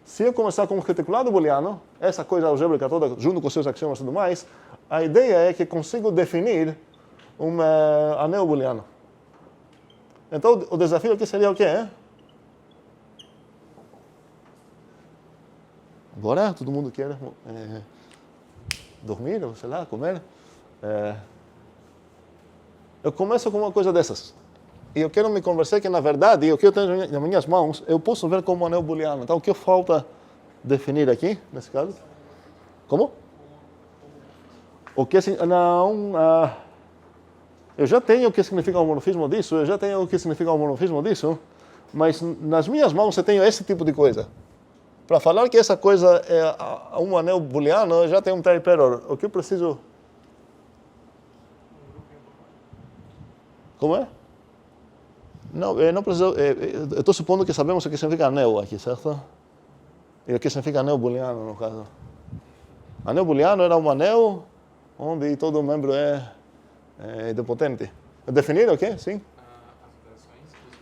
Se eu começar com um reticulado booleano, essa coisa algébrica toda, junto com seus axiomas e tudo mais, a ideia é que consigo definir um anel booleano. Então, o desafio aqui seria o quê? Agora, todo mundo quer dormir, ou sei lá, comer. Eu começo com uma coisa dessas. E eu quero me convencer que, na verdade, o que eu tenho nas minhas mãos, eu posso ver como anel booleano. Então, o que falta definir aqui, nesse caso? Como? O que não... eu já tenho o que significa o homomorfismo disso, eu já tenho o que significa o homomorfismo disso, mas nas minhas mãos eu tenho esse tipo de coisa. Para falar que essa coisa é um anel booleano, eu já tenho um type error. O que eu preciso... Como é? Não, eu não preciso... eu estou supondo que sabemos o que significa anel aqui, certo? E o que significa anel booleano, no caso. Anel booleano era um anel onde todo membro é idempotente. Definir o quê? Sim?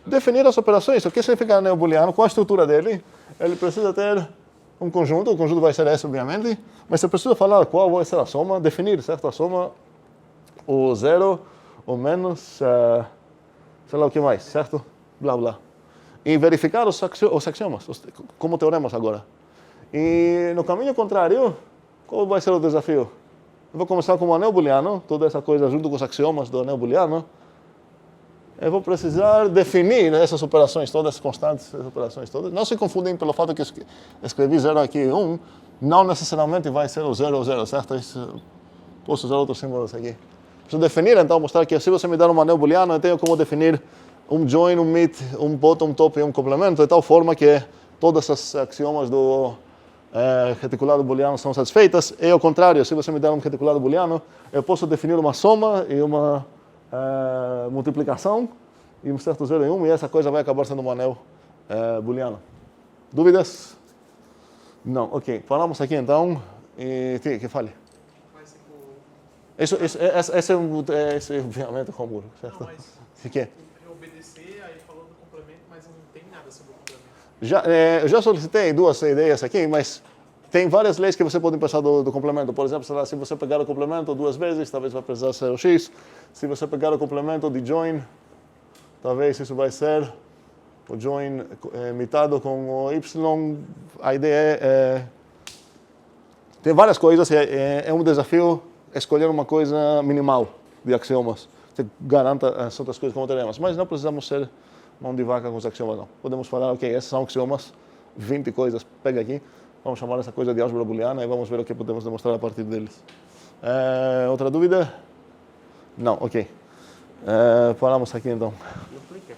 Definir as operações. O que significa anel booleano? Qual a estrutura dele? Ele precisa ter um conjunto. O conjunto vai ser esse, obviamente. Mas você precisa falar qual vai ser a soma. Definir, certo? A soma, o zero, o menos, sei lá o que mais, certo? Blá, blá. E verificar os axiomas, como teoremas agora. E no caminho contrário, qual vai ser o desafio? Eu vou começar com o anel booleano, toda essa coisa junto com os axiomas do anel booleano. Eu vou precisar definir essas operações todas, as constantes, essas operações todas. Não se confundem pelo fato que escrevi 0 aqui e 1, não necessariamente vai ser o 0 ou 0, certo? Posso usar outros símbolos aqui. Preciso definir, então, mostrar que se você me dar um anel booleano, eu tenho como definir um join, um meet, um bottom, top e um complemento, de tal forma que todas as axiomas do reticulado booleano são satisfeitas. E ao contrário, se você me der um reticulado booleano, eu posso definir uma soma e uma multiplicação e um certo 0 e 1, e essa coisa vai acabar sendo um anel booleano. Dúvidas? Não, ok. Paramos aqui então. E que fale. Mas, tipo, Esse é obviamente o Romulo, certo? não, mas O que é? obedecer, aí falou do complemento, mas não tem nada sobre o complemento. Eu já solicitei duas ideias aqui, mas tem várias leis que você pode pensar do complemento. Por exemplo, se você pegar o complemento duas vezes, talvez vai precisar ser o x. Se você pegar o complemento de join, talvez isso vai ser o join imitado com o y, a ideia é... Tem várias coisas, é um desafio escolher uma coisa minimal de axiomas. Você garanta as outras coisas como teoremas, mas não precisamos ser mão de vaca com os axiomas, não. Podemos falar, ok, esses são axiomas, 20 coisas, pega aqui, vamos chamar essa coisa de álgebra booleana e vamos ver o que podemos demonstrar a partir deles. Outra dúvida? Não, ok. Paramos aqui então. Duplica.